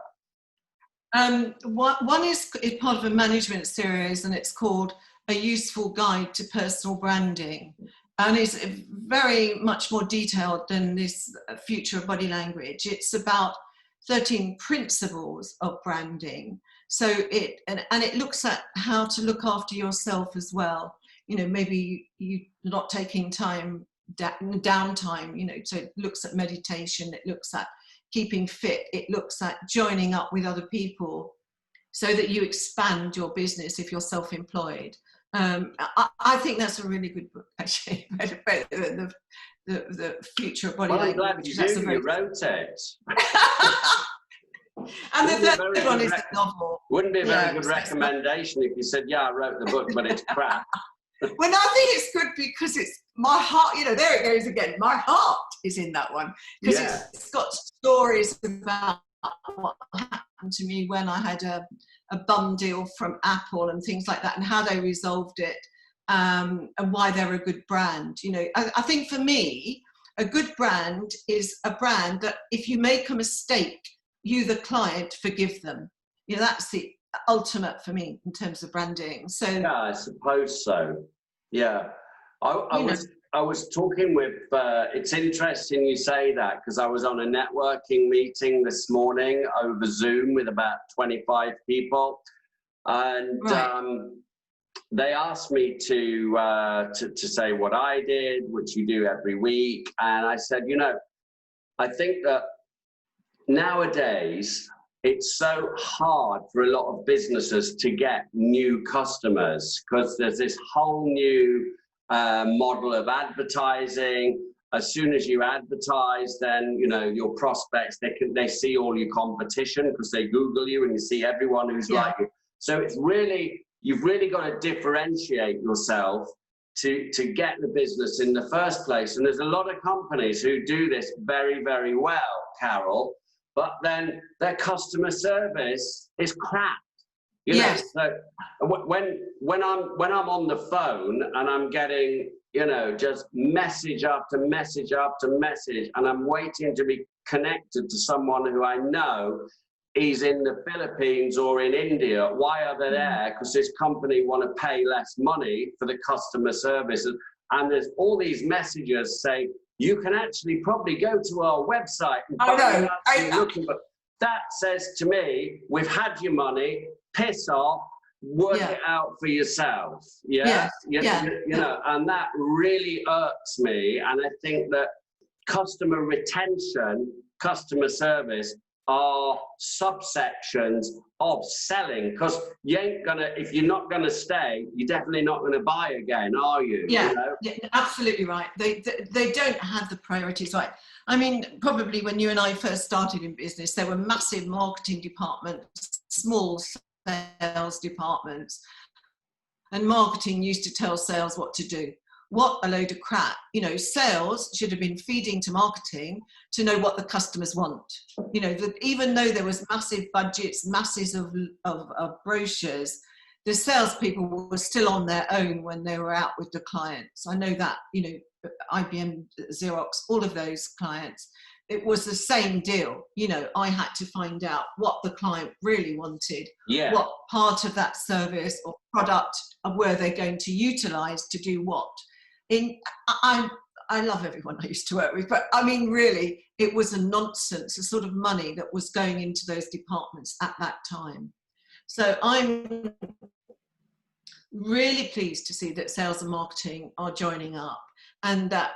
One is part of a management series, and it's called A Useful Guide to Personal Branding. And it's very much more detailed than this Future of Body Language. It's about 13 principles of branding. So it looks at how to look after yourself as well. You know, maybe you're not taking downtime, you know, so it looks at meditation, it looks at keeping fit, it looks at joining up with other people so that you expand your business if you're self-employed. I think that's a really good book, actually, better than the Future of Body Language. Well, I'm glad you wrote it. And the third one is the novel. Wouldn't be a very good recommendation if you said, yeah, I wrote the book, but it's crap. Well, I think it's good because it's my heart, you know, there it goes again. My heart is in that one because it's got stories about what happened to me when I had a bum deal from Apple and things like that, and how they resolved it, and why they're a good brand. You know, I think for me, a good brand is a brand that if you make a mistake, you, the client, forgive them. You know, that's the ultimate for me in terms of branding. So yeah, I suppose so. Yeah, I was talking with. It's interesting you say that because I was on a networking meeting this morning over Zoom with about 25 people, and they asked me to say what I did, which you do every week, and I said, you know, I think that nowadays it's so hard for a lot of businesses to get new customers because there's this whole new model of advertising. As soon as you advertise, then you know your prospects, they see all your competition because they Google you and you see everyone who's like you. So it's really, you've really got to differentiate yourself to get the business in the first place. And there's a lot of companies who do this very, very well, Carole, but then their customer service is crap. You know, so when I'm on the phone and I'm getting, you know, just message after message after message, and I'm waiting to be connected to someone who I know is in the Philippines or in India. Why are they there? Because this company want to pay less money for the customer service. And there's all these messages saying, you can actually probably go to our website and find out what you're looking for. That says to me, we've had your money, piss off, work it out for yourself. You know, and that really irks me. And I think that customer retention, customer service are subsections of selling, because you ain't gonna, if you're not gonna stay, you're definitely not gonna buy again, are you? Yeah, you know? yeah, absolutely right. They don't have the priorities right. I mean, probably when you and I first started in business, there were massive marketing departments, small sales departments, and marketing used to tell sales what to do. What a load of crap. You know, sales should have been feeding to marketing to know what the customers want. You know, that even though there was massive budgets, masses of brochures, the salespeople were still on their own when they were out with the clients. I know that, you know, IBM, Xerox, all of those clients, it was the same deal. You know, I had to find out what the client really wanted, what part of that service or product were they going to utilize to do what. I love everyone I used to work with, but I mean, really, it was a nonsense, the sort of money that was going into those departments at that time. So I'm really pleased to see that sales and marketing are joining up, and that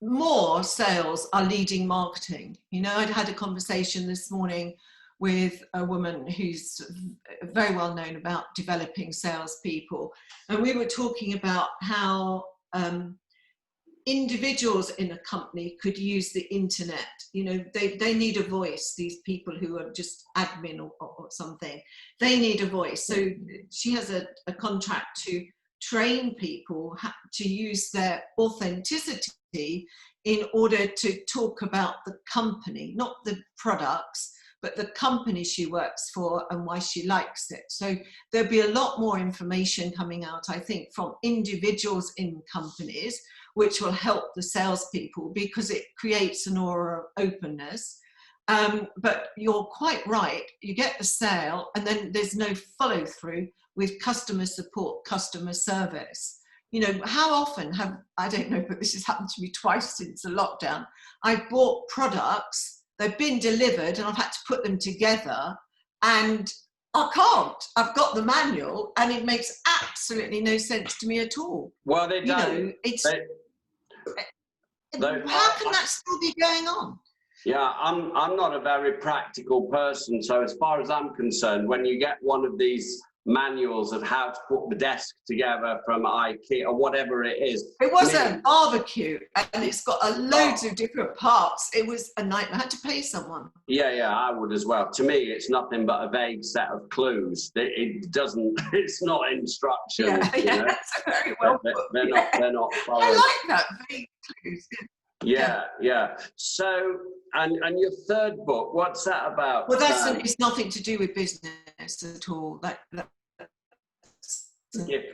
more sales are leading marketing. You know, I'd had a conversation this morning with a woman who's very well known about developing salespeople, and we were talking about how individuals in a company could use the internet. You know, they need a voice, these people who are just admin or something. They need a voice. So she has a contract to train people to use their authenticity in order to talk about the company, not the products, but the company she works for and why she likes it. So there'll be a lot more information coming out, I think, from individuals in companies, which will help the salespeople because it creates an aura of openness. But you're quite right. You get the sale, and then there's no follow through with customer support, customer service. You know, how often I don't know, but this has happened to me twice since the lockdown. I bought products, they've been delivered, and I've had to put them together, and I can't. I've got the manual, and it makes absolutely no sense to me at all. Well, they don't. You know, it's how can that still be going on? Yeah, I'm not a very practical person, so as far as I'm concerned, when you get one of these manuals of how to put the desk together from IKEA or whatever it is. It was a barbecue, and it's got loads of different parts. It was a nightmare. I had to pay someone. Yeah, I would as well. To me, it's nothing but a vague set of clues. It doesn't. It's not instructions. Yeah, that's very well put. They're not. I like that, vague clues. Yeah. So, and your third book, what's that about? Well, it's nothing to do with business at all.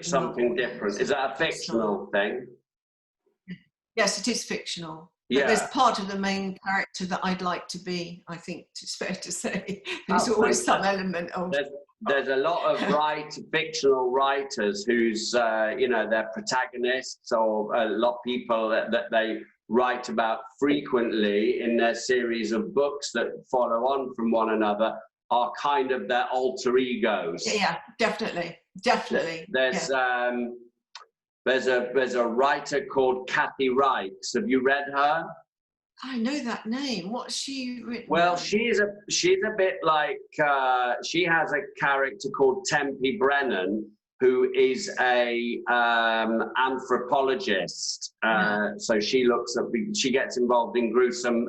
Something different. Is that a fictional thing? Yes, it is fictional. Yeah. But there's part of the main character that I'd like to be, I think it's fair to say. There's always some element of... There's a lot of fictional writers whose, they're protagonists, or a lot of people that they write about frequently in their series of books that follow on from one another are kind of their alter egos. Yeah, definitely. There's a writer called Kathy Reichs. Have you read her? I know that name. What's she written? Well, she's a bit like she has a character called Tempe Brennan, who is a anthropologist. So she gets involved in gruesome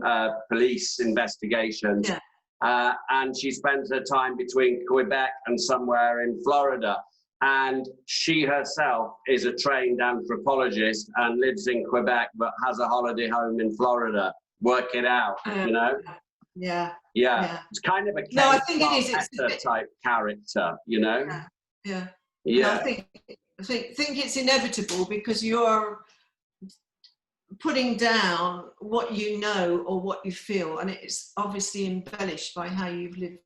police investigations. Yeah. And she spends her time between Quebec and somewhere in Florida. And she herself is a trained anthropologist and lives in Quebec, but has a holiday home in Florida. Work it out, you know? Yeah. It's kind of a I think it is. It's type character, you know? Yeah. No, I think it's inevitable, because you're putting down what you know or what you feel, and it's obviously embellished by how you've lived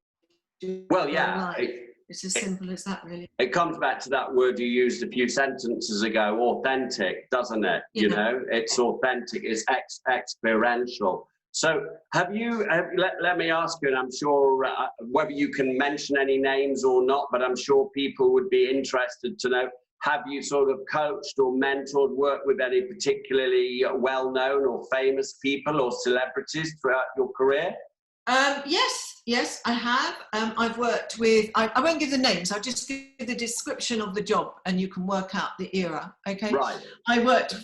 your life. It's as simple as that, really. It comes back to that word you used a few sentences ago, authentic, doesn't it? You know, it's authentic, it's experiential. So let me ask you, and I'm sure whether you can mention any names or not, but I'm sure people would be interested to know, have you sort of coached or mentored, worked with any particularly well-known or famous people or celebrities throughout your career? Yes, I have. I've worked with, I won't give the names, I'll just give the description of the job and you can work out the era, okay? Right. I worked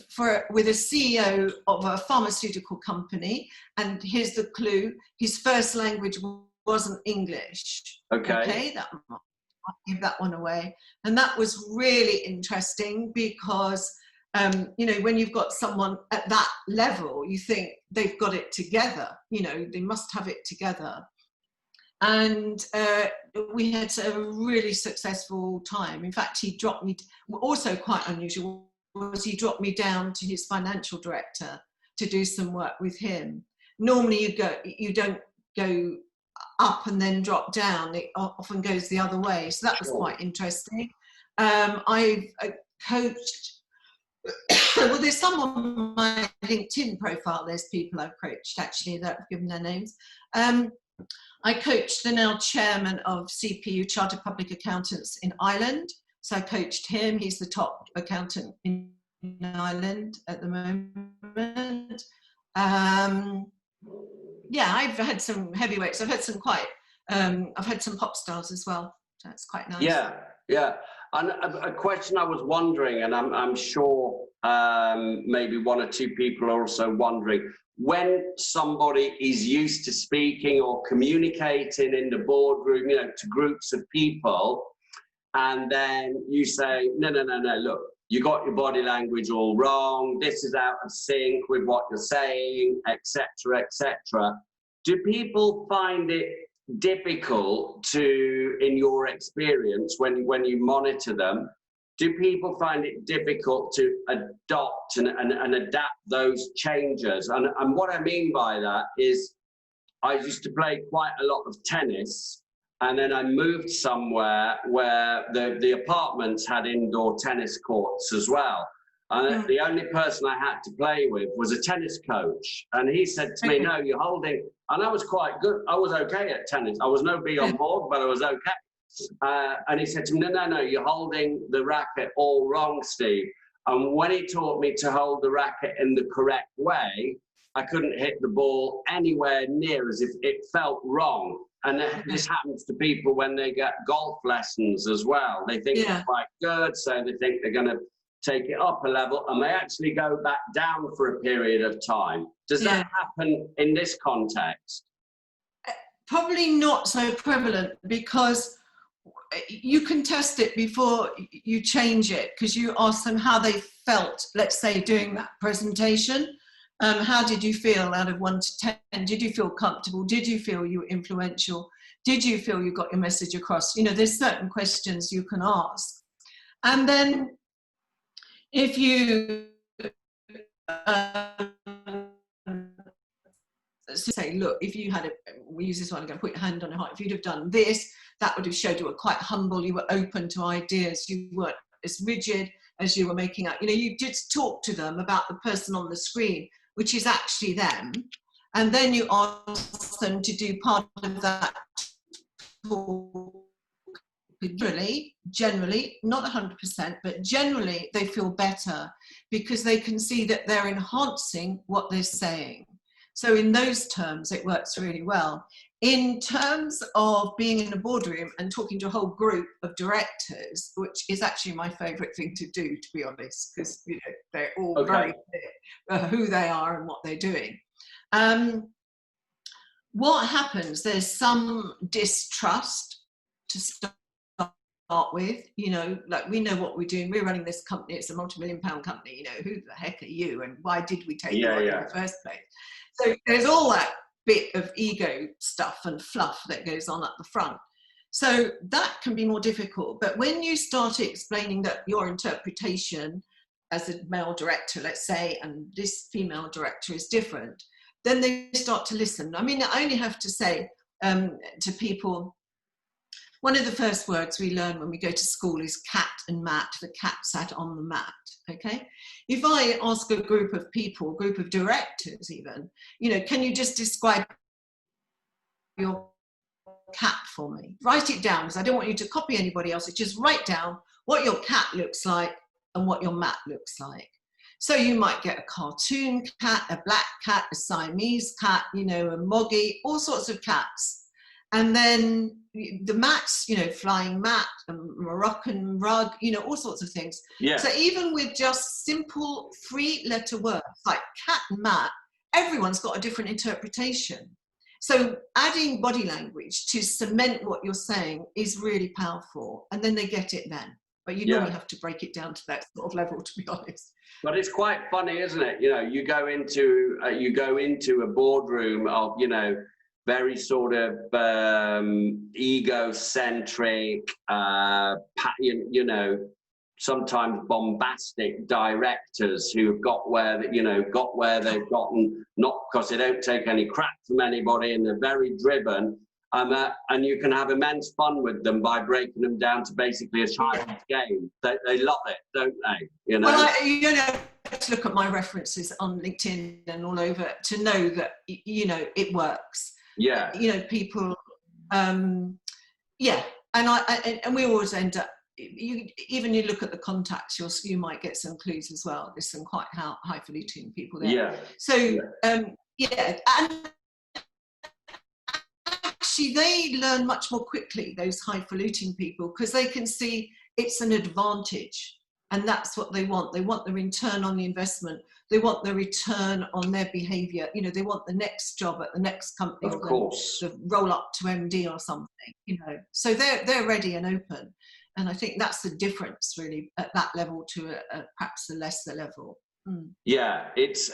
with a CEO of a pharmaceutical company, and here's the clue, his first language wasn't English. Okay, I'll give that one away. And that was really interesting because when you've got someone at that level, you think they've got it together, they must have it together. And we had a really successful time. In fact, he dropped me, also quite unusual, was he dropped me down to his financial director to do some work with him. Normally you don't go up and then drop down, it often goes the other way. So that was quite interesting. I've coached, well, there's some on my LinkedIn profile, there's people I've coached actually that have given their names. I coached the now chairman of CPU, Chartered Public Accountants in Ireland. So I coached him, he's the top accountant in Ireland at the moment. I've had some heavyweights, I've had some I've had some pop stars as well. So it's quite nice. Yeah. And a question I was wondering, and I'm sure maybe one or two people are also wondering, when somebody is used to speaking or communicating in the boardroom, to groups of people, and then you say, no, look, you got your body language all wrong, this is out of sync with what you're saying, etc., etc. Do people find it difficult to, in your experience, when you monitor them, do people find it difficult to adopt and adapt those changes? And what I mean by that is, I used to play quite a lot of tennis, and then I moved somewhere where the apartments had indoor tennis courts as well. And the only person I had to play with was a tennis coach. And he said to me, no, you're holding, and I was quite good. I was okay at tennis. I was no bee on board, but I was okay. And he said to me, no, you're holding the racket all wrong, Steve. And when he taught me to hold the racket in the correct way, I couldn't hit the ball anywhere near as if it felt wrong. And this happens to people when they get golf lessons as well. They think they're quite good, so they think they're going to take it up a level, and they actually go back down for a period of time. Does that happen in this context? Probably not so prevalent, because you can test it before you change it, because you ask them how they felt, let's say, doing that presentation. How did you feel out of 1 to 10? Did you feel comfortable? Did you feel you were influential? Did you feel you got your message across? You know, there's certain questions you can ask. And then if you say, look, if you had we use this one again, put your hand on your heart, if you'd have done this, that would have showed you were quite humble, you were open to ideas, you weren't as rigid as you were making out. You know, you just talk to them about the person on the screen, which is actually them, and then you ask them to do part of that talk. Generally, not 100%, but generally they feel better because they can see that they're enhancing what they're saying. So in those terms, it works really well. In terms of being in a boardroom and talking to a whole group of directors, which is actually my favourite thing to do, to be honest, because you know they're all very clear who they are and what they're doing. What happens? There's some distrust to start with, you know, like we know what we're doing. We're running this company. It's a multi-million-pound company. You know, who the heck are you? And why did we take you on in the first place? So there's all that bit of ego stuff and fluff that goes on at the front. So that can be more difficult. But when you start explaining that your interpretation as a male director, let's say, and this female director is different, then they start to listen. I mean, I only have to say to people, one of the first words we learn when we go to school is cat and mat. The cat sat on the mat, okay? If I ask a group of people, a group of directors even, you know, can you just describe your cat for me? Write it down, because I don't want you to copy anybody else. Just write down what your cat looks like and what your mat looks like. So you might get a cartoon cat, a black cat, a Siamese cat, you know, a moggy, all sorts of cats. And then the mats, you know, flying mat, a Moroccan rug, you know, all sorts of things. Yeah. So even with just simple 3-letter words like cat and mat, everyone's got a different interpretation. So adding body language to cement what you're saying is really powerful. And then they get it then. But you normally have to break it down to that sort of level, to be honest. But it's quite funny, isn't it? You know, you go into a boardroom of, you know, very sort of egocentric, you know, sometimes bombastic directors who've got where they've gotten, not because they don't take any crap from anybody, and they're very driven. And you can have immense fun with them by breaking them down to basically a child's game. They love it, don't they? You know. Well, you know, to look at my references on LinkedIn and all over to know that, you know, it works. Yeah. You know, people. Yeah, and we always end up. Even you look at the contacts, you might get some clues as well. There's some quite highfalutin people there. Yeah. So and actually they learn much more quickly, those highfalutin people, because they can see it's an advantage, and that's what they want. They want the return on the investment. They want the return on their behaviour. You know, they want the next job at the next company, of course, the roll up to MD or something. You know, so they're ready and open. And I think that's the difference, really, at that level to perhaps a lesser level. Mm. Yeah, it's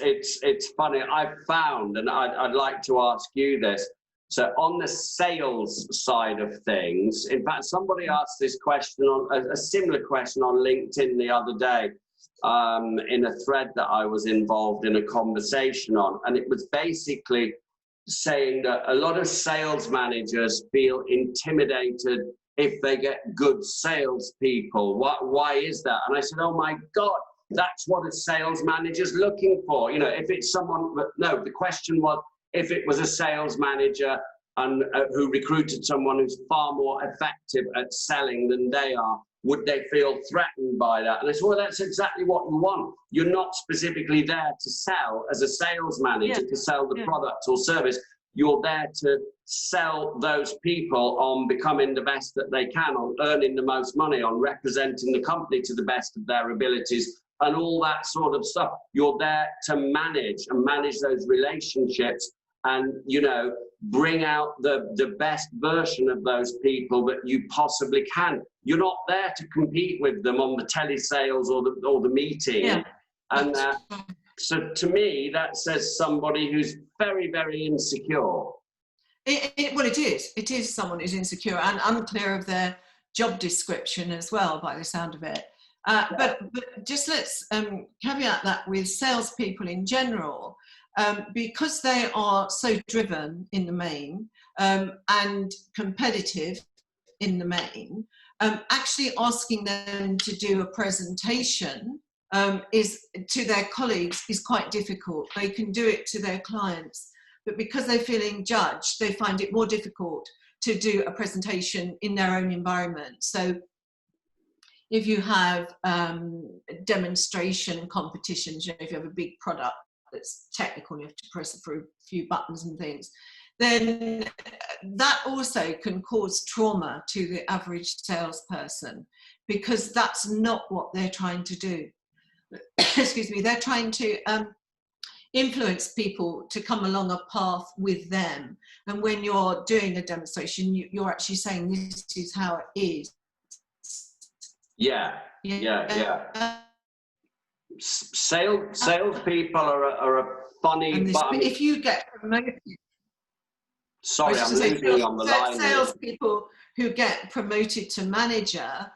funny. I've found, and I'd like to ask you this. So on the sales side of things, in fact, somebody asked this question a similar question on LinkedIn the other day, in a thread that I was involved in a conversation on, and it was basically, saying that a lot of sales managers feel intimidated if they get good salespeople. Why is that? And I said, oh my God, that's what a sales manager's looking for. You know, if it's someone, no, the question was, if it was a sales manager and who recruited someone who's far more effective at selling than they are, would they feel threatened by that? And I said, well, that's exactly what you want. You're not specifically there to sell as a sales manager, to sell the product or service. You're there to sell those people on becoming the best that they can, on earning the most money, on representing the company to the best of their abilities, and all that sort of stuff. You're there to manage those relationships and, you know, bring out the best version of those people that you possibly can. You're not there to compete with them on the telesales or the meeting. Yeah. And so to me, that says somebody who's very, very insecure. Well, it is. It is someone who's insecure and unclear of their job description as well, by the sound of it. But just let's caveat that with salespeople in general, because they are so driven in the main and competitive in the main, actually asking them to do a presentation is to their colleagues is quite difficult. They can do it to their clients, but because they're feeling judged, they find it more difficult to do a presentation in their own environment. So if you have demonstration competitions, you know, if you have a big product that's technical, you have to press through a few buttons and things, then that also can cause trauma to the average salesperson, because that's not what they're trying to do. Excuse me, they're trying to influence people to come along a path with them. And when you're doing a demonstration, you're actually saying this is how it is. Yeah. Salespeople are a funny bunch. If you get promoted, sorry, I'm losing you on the line. Salespeople who get promoted to manager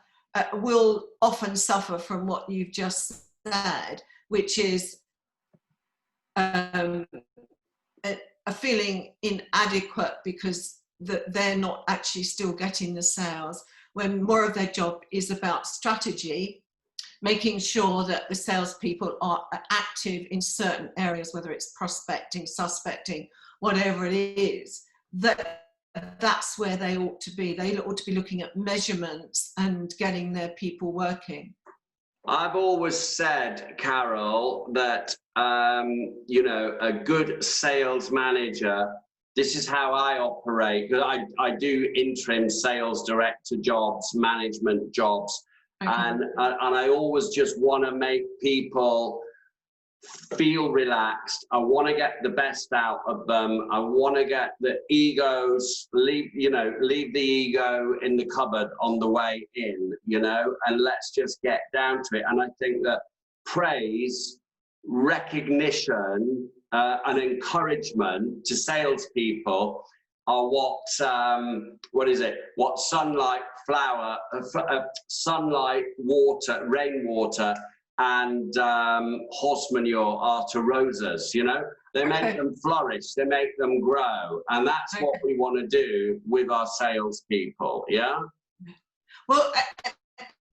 will often suffer from what you've just said, which is a feeling inadequate because they're not actually still getting the sales, when more of their job is about strategy, making sure that the salespeople are active in certain areas, whether it's prospecting, suspecting, whatever it is, that's where they ought to be. They ought to be looking at measurements and getting their people working. I've always said, Carole, that, you know, a good sales manager, this is how I operate, because I do interim sales director jobs, management jobs, okay. and I always just want to make people feel relaxed. I want to get the best out of them. I want to get the egos, leave the ego in the cupboard on the way in, you know, and let's just get down to it. And I think that praise, recognition, and encouragement to salespeople are what sunlight, sunlight, water, rainwater, and horse manure are to roses. You know, they make them flourish, they make them grow, and that's what we want to do with our salespeople. Yeah. Well,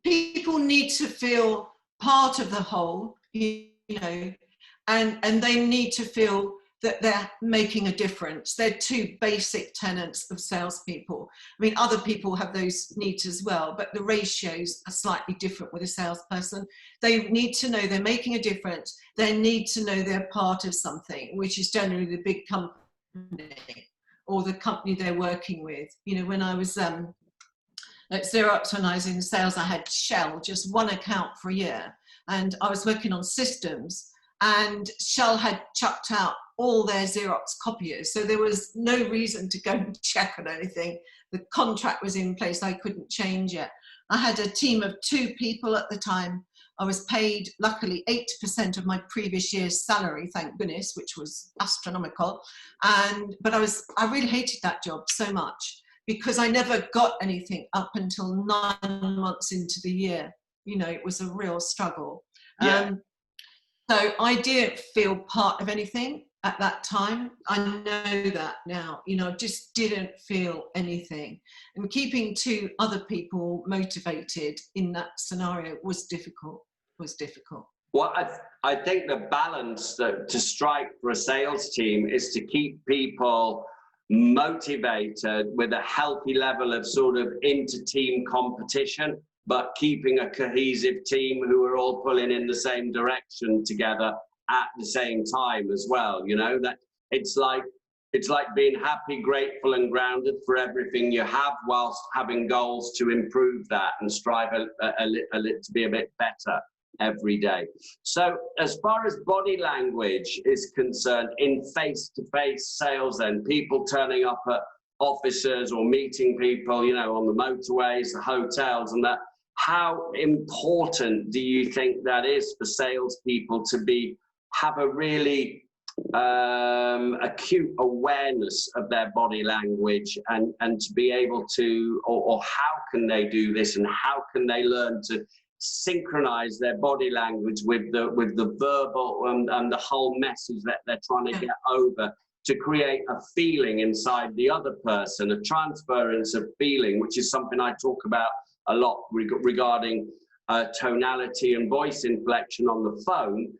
people need to feel part of the whole, you know. And they need to feel that they're making a difference. They're two basic tenets of salespeople. I mean, other people have those needs as well, but the ratios are slightly different with a salesperson. They need to know they're making a difference. They need to know they're part of something, which is generally the big company or the company they're working with. You know, when I was at Xerox, when I was in sales, I had Shell, just one account for a year. And I was working on systems, and Shell had chucked out all their Xerox copiers. So there was no reason to go and check on anything. The contract was in place, I couldn't change it. I had a team of 2 people at the time. I was paid, luckily, 8% of my previous year's salary, thank goodness, which was astronomical. But I really hated that job so much because I never got anything up until 9 months into the year. You know, it was a real struggle. Yeah. So I didn't feel part of anything. at that time. I know that now, you know, I just didn't feel anything. And keeping two other people motivated in that scenario was difficult, Well, I think the balance that to strike for a sales team is to keep people motivated with a healthy level of sort of inter-team competition, but keeping a cohesive team who are all pulling in the same direction together at the same time as well. You know, that it's like being happy, grateful, and grounded for everything you have, whilst having goals to improve that and strive to be a bit better every day. So as far as body language is concerned in face-to-face sales, then people turning up at offices or meeting people, you know, on the motorways, the hotels and that, how important do you think that is for salespeople to have a really acute awareness of their body language and to be able to, or how can they do this, and how can they learn to synchronize their body language with the verbal and the whole message that they're trying to get over, to create a feeling inside the other person, a transference of feeling, which is something I talk about a lot regarding tonality and voice inflection on the phone,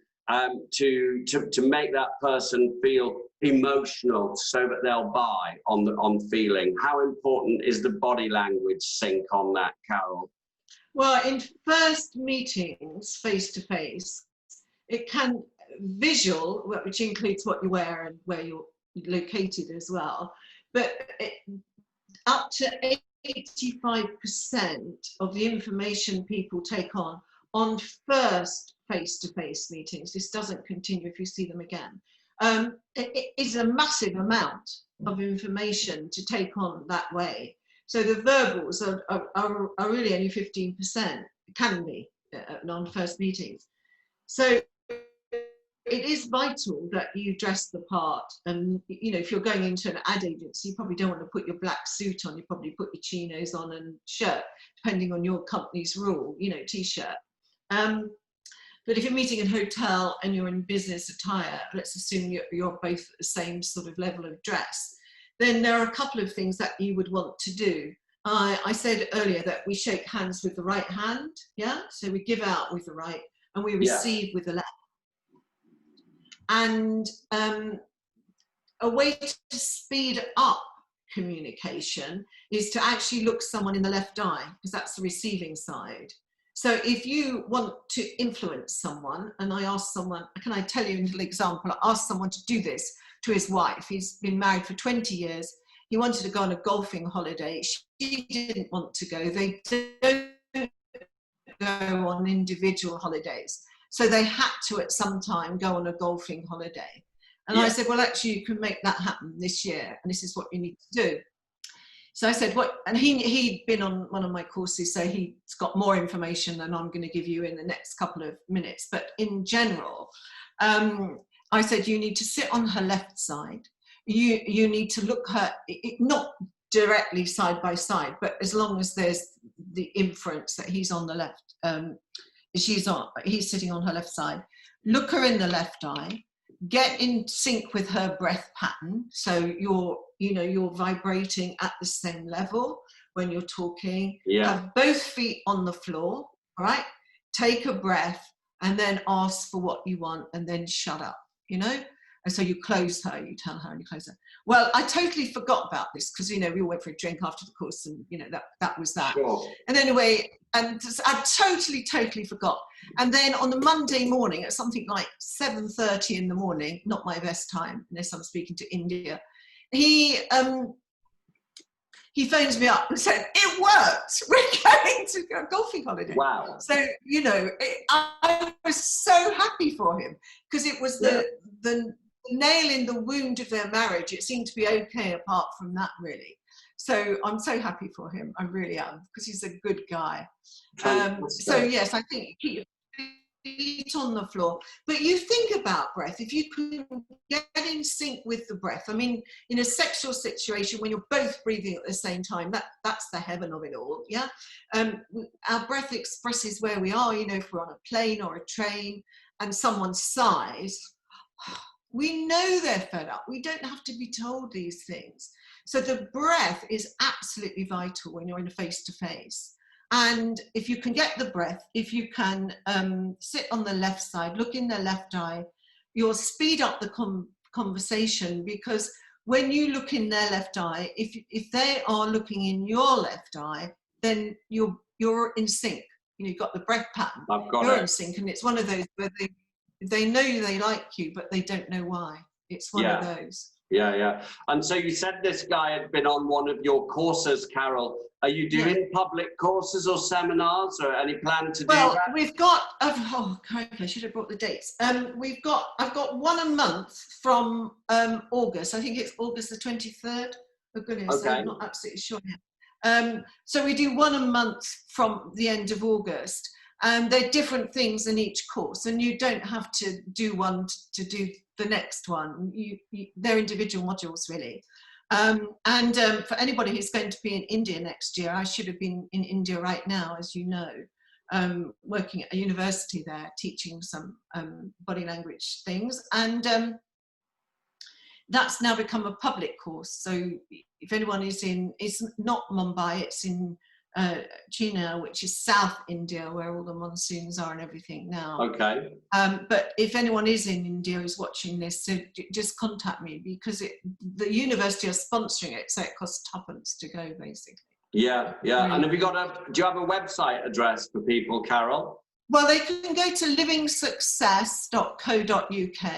to make that person feel emotional so that they'll buy on feeling. How important is the body language sync on that, Carole? Well, in first meetings, face-to-face, it can visual, which includes what you wear and where you're located as well, but up to 85% of the information people take on first face-to-face meetings, this doesn't continue if you see them again, it is a massive amount of information to take on that way. So the verbals are really only 15%, can be on first meetings. So it is vital that you dress the part. And, you know, if you're going into an ad agency, you probably don't want to put your black suit on, you probably put your chinos on and shirt, depending on your company's rule, you know, t-shirt. But if you're meeting in a hotel and you're in business attire, let's assume you're both at the same sort of level of dress, then there are a couple of things that you would want to do. I said earlier that we shake hands with the right hand, yeah? So we give out with the right and we receive with the left. And a way to speed up communication is to actually look someone in the left eye, because that's the receiving side. So if you want to influence someone, and I asked someone, can I tell you a little example? I asked someone to do this to his wife. He's been married for 20 years. He wanted to go on a golfing holiday. She didn't want to go. They don't go on individual holidays. So they had to, at some time, go on a golfing holiday. And I said, well, actually, you can make that happen this year. And this is what you need to do. So I said, what? And he'd been on one of my courses, so he's got more information than I'm going to give you in the next couple of minutes. But in general, I said, you need to sit on her left side. You need to look her, not directly side by side, but as long as there's the inference that he's on the left, he's sitting on her left side. Look her in the left eye. Get in sync with her breath pattern. So you're vibrating at the same level when you're talking. Have both feet on the floor, all right? Take a breath and then ask for what you want and then shut up, you know? And so you close her, you tell her and you close her. Well, I totally forgot about this because, you know, we all went for a drink after the course and, you know, that was that. Sure. And anyway, and I totally forgot. And then on the Monday morning at something like 7:30 in the morning, not my best time, unless I'm speaking to India, he phones me up and said, it worked. We're going to go golfing holiday. Wow. So, you know, I was so happy for him because it was the nail in the wound of their marriage. It seemed to be okay apart from that, really. So I'm so happy for him. I really am, because he's a good guy. So yes, I think keep your feet on the floor. But you think about breath. If you can get in sync with the breath. I mean, in a sexual situation, when you're both breathing at the same time, that's the heaven of it all. Yeah. Our breath expresses where we are. You know, if we're on a plane or a train, and someone sighs, We know they're fed up. We don't have to be told these things. So the breath is absolutely vital when you're in a face-to-face. And if you can get the breath, if you can sit on the left side, look in their left eye, you'll speed up the conversation, because when you look in their left eye, if they are looking in your left eye, then you're in sync. You know, you've got the breath pattern. You're in sync, and it's one of those where they know they like you, but they don't know why. It's one of those. Yeah, yeah. And so you said this guy had been on one of your courses, Carole. Are you doing public courses or seminars, or any plan to do that? Well, we've got, oh, I should have brought the dates. I've got one a month from August. I think it's August the 23rd. Oh goodness, I'm not absolutely sure yet. So we do one a month from the end of August. They're different things in each course, and you don't have to do one to do the next one. They're individual modules, really. For anybody who's going to be in India next year, I should have been in India right now, as you know, working at a university there, teaching some body language things. And that's now become a public course. So if anyone is in, it's not Mumbai, it's in China, which is South India, where all the monsoons are and everything now. Okay. But if anyone is in India who's watching this, so just contact me, because the university are sponsoring it, so it costs tuppence to go, basically. Yeah, yeah. And have you got do you have a website address for people, Carole? Well, they can go to livingsuccess.co.uk,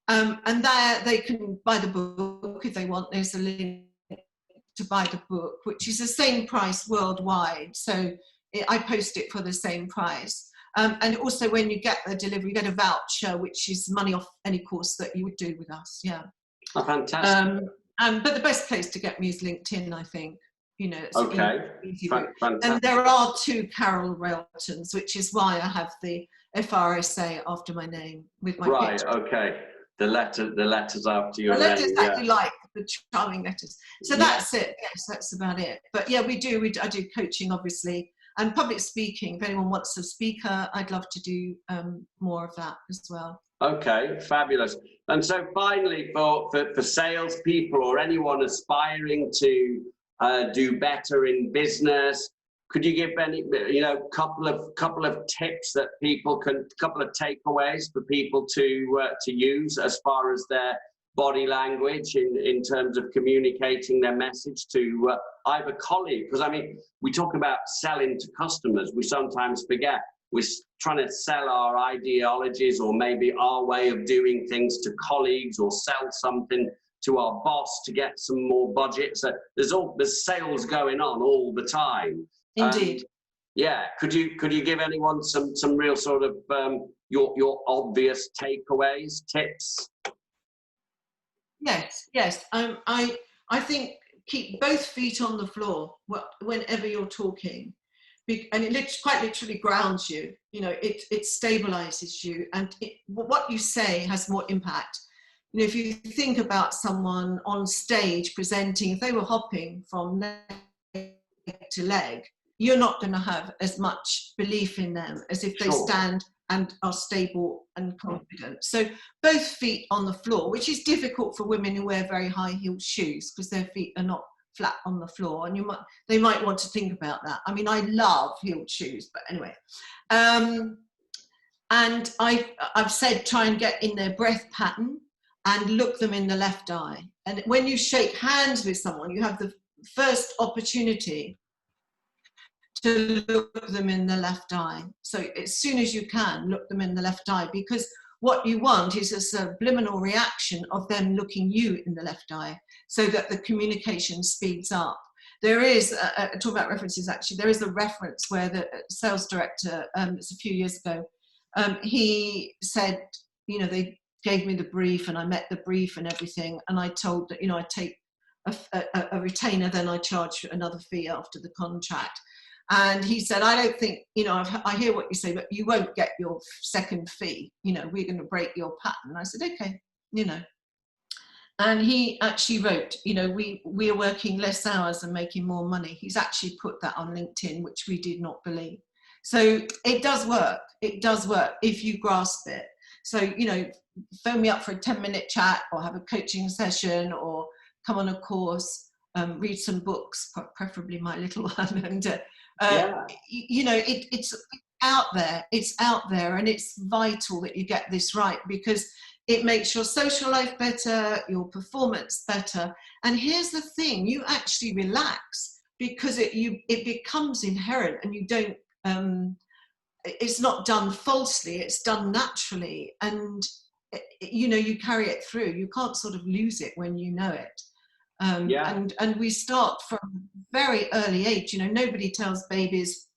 and there they can buy the book if they want. There's a link to buy the book, which is the same price worldwide. So I post it for the same price. And also when you get the delivery, you get a voucher, which is money off any course that you would do with us. Yeah. Oh, fantastic. But the best place to get me is LinkedIn, I think. You know, it's easy route. And there are 2 Carole Railtons, which is why I have the FRSA after my name with my picture. Okay. The letters after your name. The letters that you like, the charming letters. So that's it. Yes, that's about it. But yeah, I do coaching, obviously, and public speaking. If anyone wants a speaker, I'd love to do more of that as well. Okay, fabulous. And so finally, for salespeople or anyone aspiring to do better in business, could you give any, couple of tips that people can, couple of takeaways for people to use as far as their body language in terms of communicating their message to either colleague? Because I mean, we talk about selling to customers. We sometimes forget we're trying to sell our ideologies or maybe our way of doing things to colleagues, or sell something to our boss to get some more budget. So there's sales going on all the time. Indeed. Yeah. Could you give anyone some real sort of your obvious takeaways, tips? Yes. I think keep both feet on the floor whenever you're talking, and it quite literally grounds you. You know, it stabilizes you, and what you say has more impact. You know, if you think about someone on stage presenting, if they were hopping from leg to leg, you're not going to have as much belief in them as if they stand and are stable and confident. So both feet on the floor, which is difficult for women who wear very high-heeled shoes because their feet are not flat on the floor, and they might want to think about that. I mean, I love heeled shoes, but anyway. And I've said try and get in their breath pattern and look them in the left eye. And when you shake hands with someone, you have the first opportunity to look them in the left eye. So as soon as you can, look them in the left eye, because what you want is a subliminal reaction of them looking you in the left eye, so that the communication speeds up. There is, talk about references actually, there is a reference where the sales director, it's a few years ago, he said, you know, they gave me the brief and I met the brief and everything, and I told that, you know, I take a retainer, then I charge another fee after the contract. And he said, I don't think, you know, I hear what you say, but you won't get your second fee. You know, we're going to break your pattern. I said, okay, you know. And he actually wrote, you know, we are working less hours and making more money. He's actually put that on LinkedIn, which we did not believe. So it does work. It does work if you grasp it. So, you know, phone me up for a 10-minute chat, or have a coaching session, or come on a course, read some books, preferably my little one. And, you know, it's out there. It's out there, and it's vital that you get this right, because it makes your social life better, your performance better. And here's the thing, you actually relax, because it becomes inherent, and you don't, it's not done falsely, it's done naturally. And, you know, you carry it through. You can't sort of lose it when you know it. And we start from very early age. You know, nobody tells babies,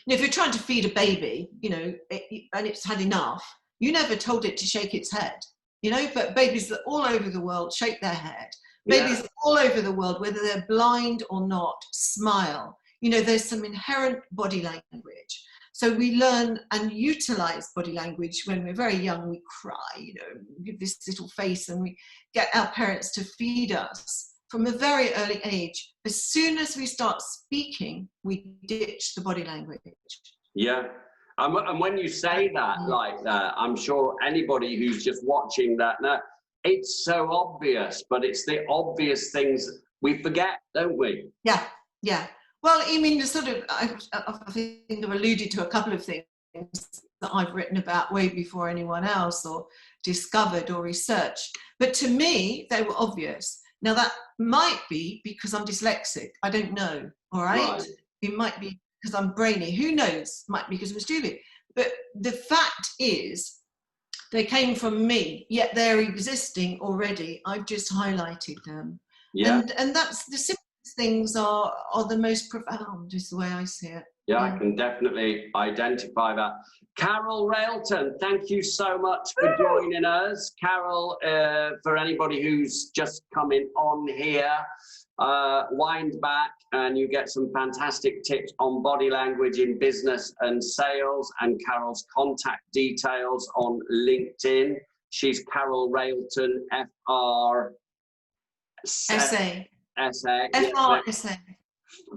you know, if you're trying to feed a baby, you know, and it's had enough, you never told it to shake its head, you know. But babies all over the world shake their head. Babies all over the world, whether they're blind or not, smile. You know, there's some inherent body language. So we learn and utilize body language when we're very young. We cry, you know, give this little face, and we get our parents to feed us from a very early age. As soon as we start speaking, we ditch the body language. Yeah. And when you say that like that, I'm sure anybody who's just watching that now, it's so obvious, but it's the obvious things we forget, don't we? Yeah, yeah. Well, I mean, the sort of, I think I've alluded to a couple of things that I've written about way before anyone else, or discovered or researched. But to me, they were obvious. Now, that might be because I'm dyslexic. I don't know, all right? It might be because I'm brainy. Who knows? Might be because I'm stupid. But the fact is, they came from me, yet they're existing already. I've just highlighted them. Yeah. And that's the simplest things are the most profound, is the way I see it. Yeah, I can definitely identify that. Carole Railton, thank you so much for joining us. Carole, for anybody who's just coming on here, wind back and you get some fantastic tips on body language in business and sales, and Carole's contact details on LinkedIn. She's Carole Railton, F-R-S-A. F-R-S-A.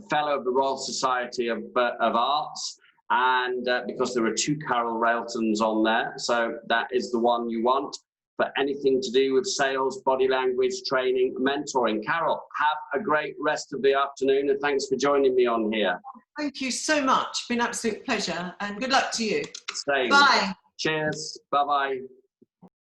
Fellow of the Royal Society of Arts, and because there are 2 Carole Railtons on there, so that is the one you want for anything to do with sales, body language, training, mentoring. Carole, have a great rest of the afternoon, and thanks for joining me on here. Thank you so much. It's been an absolute pleasure, and good luck to you. Same. Bye. Cheers. Bye-bye.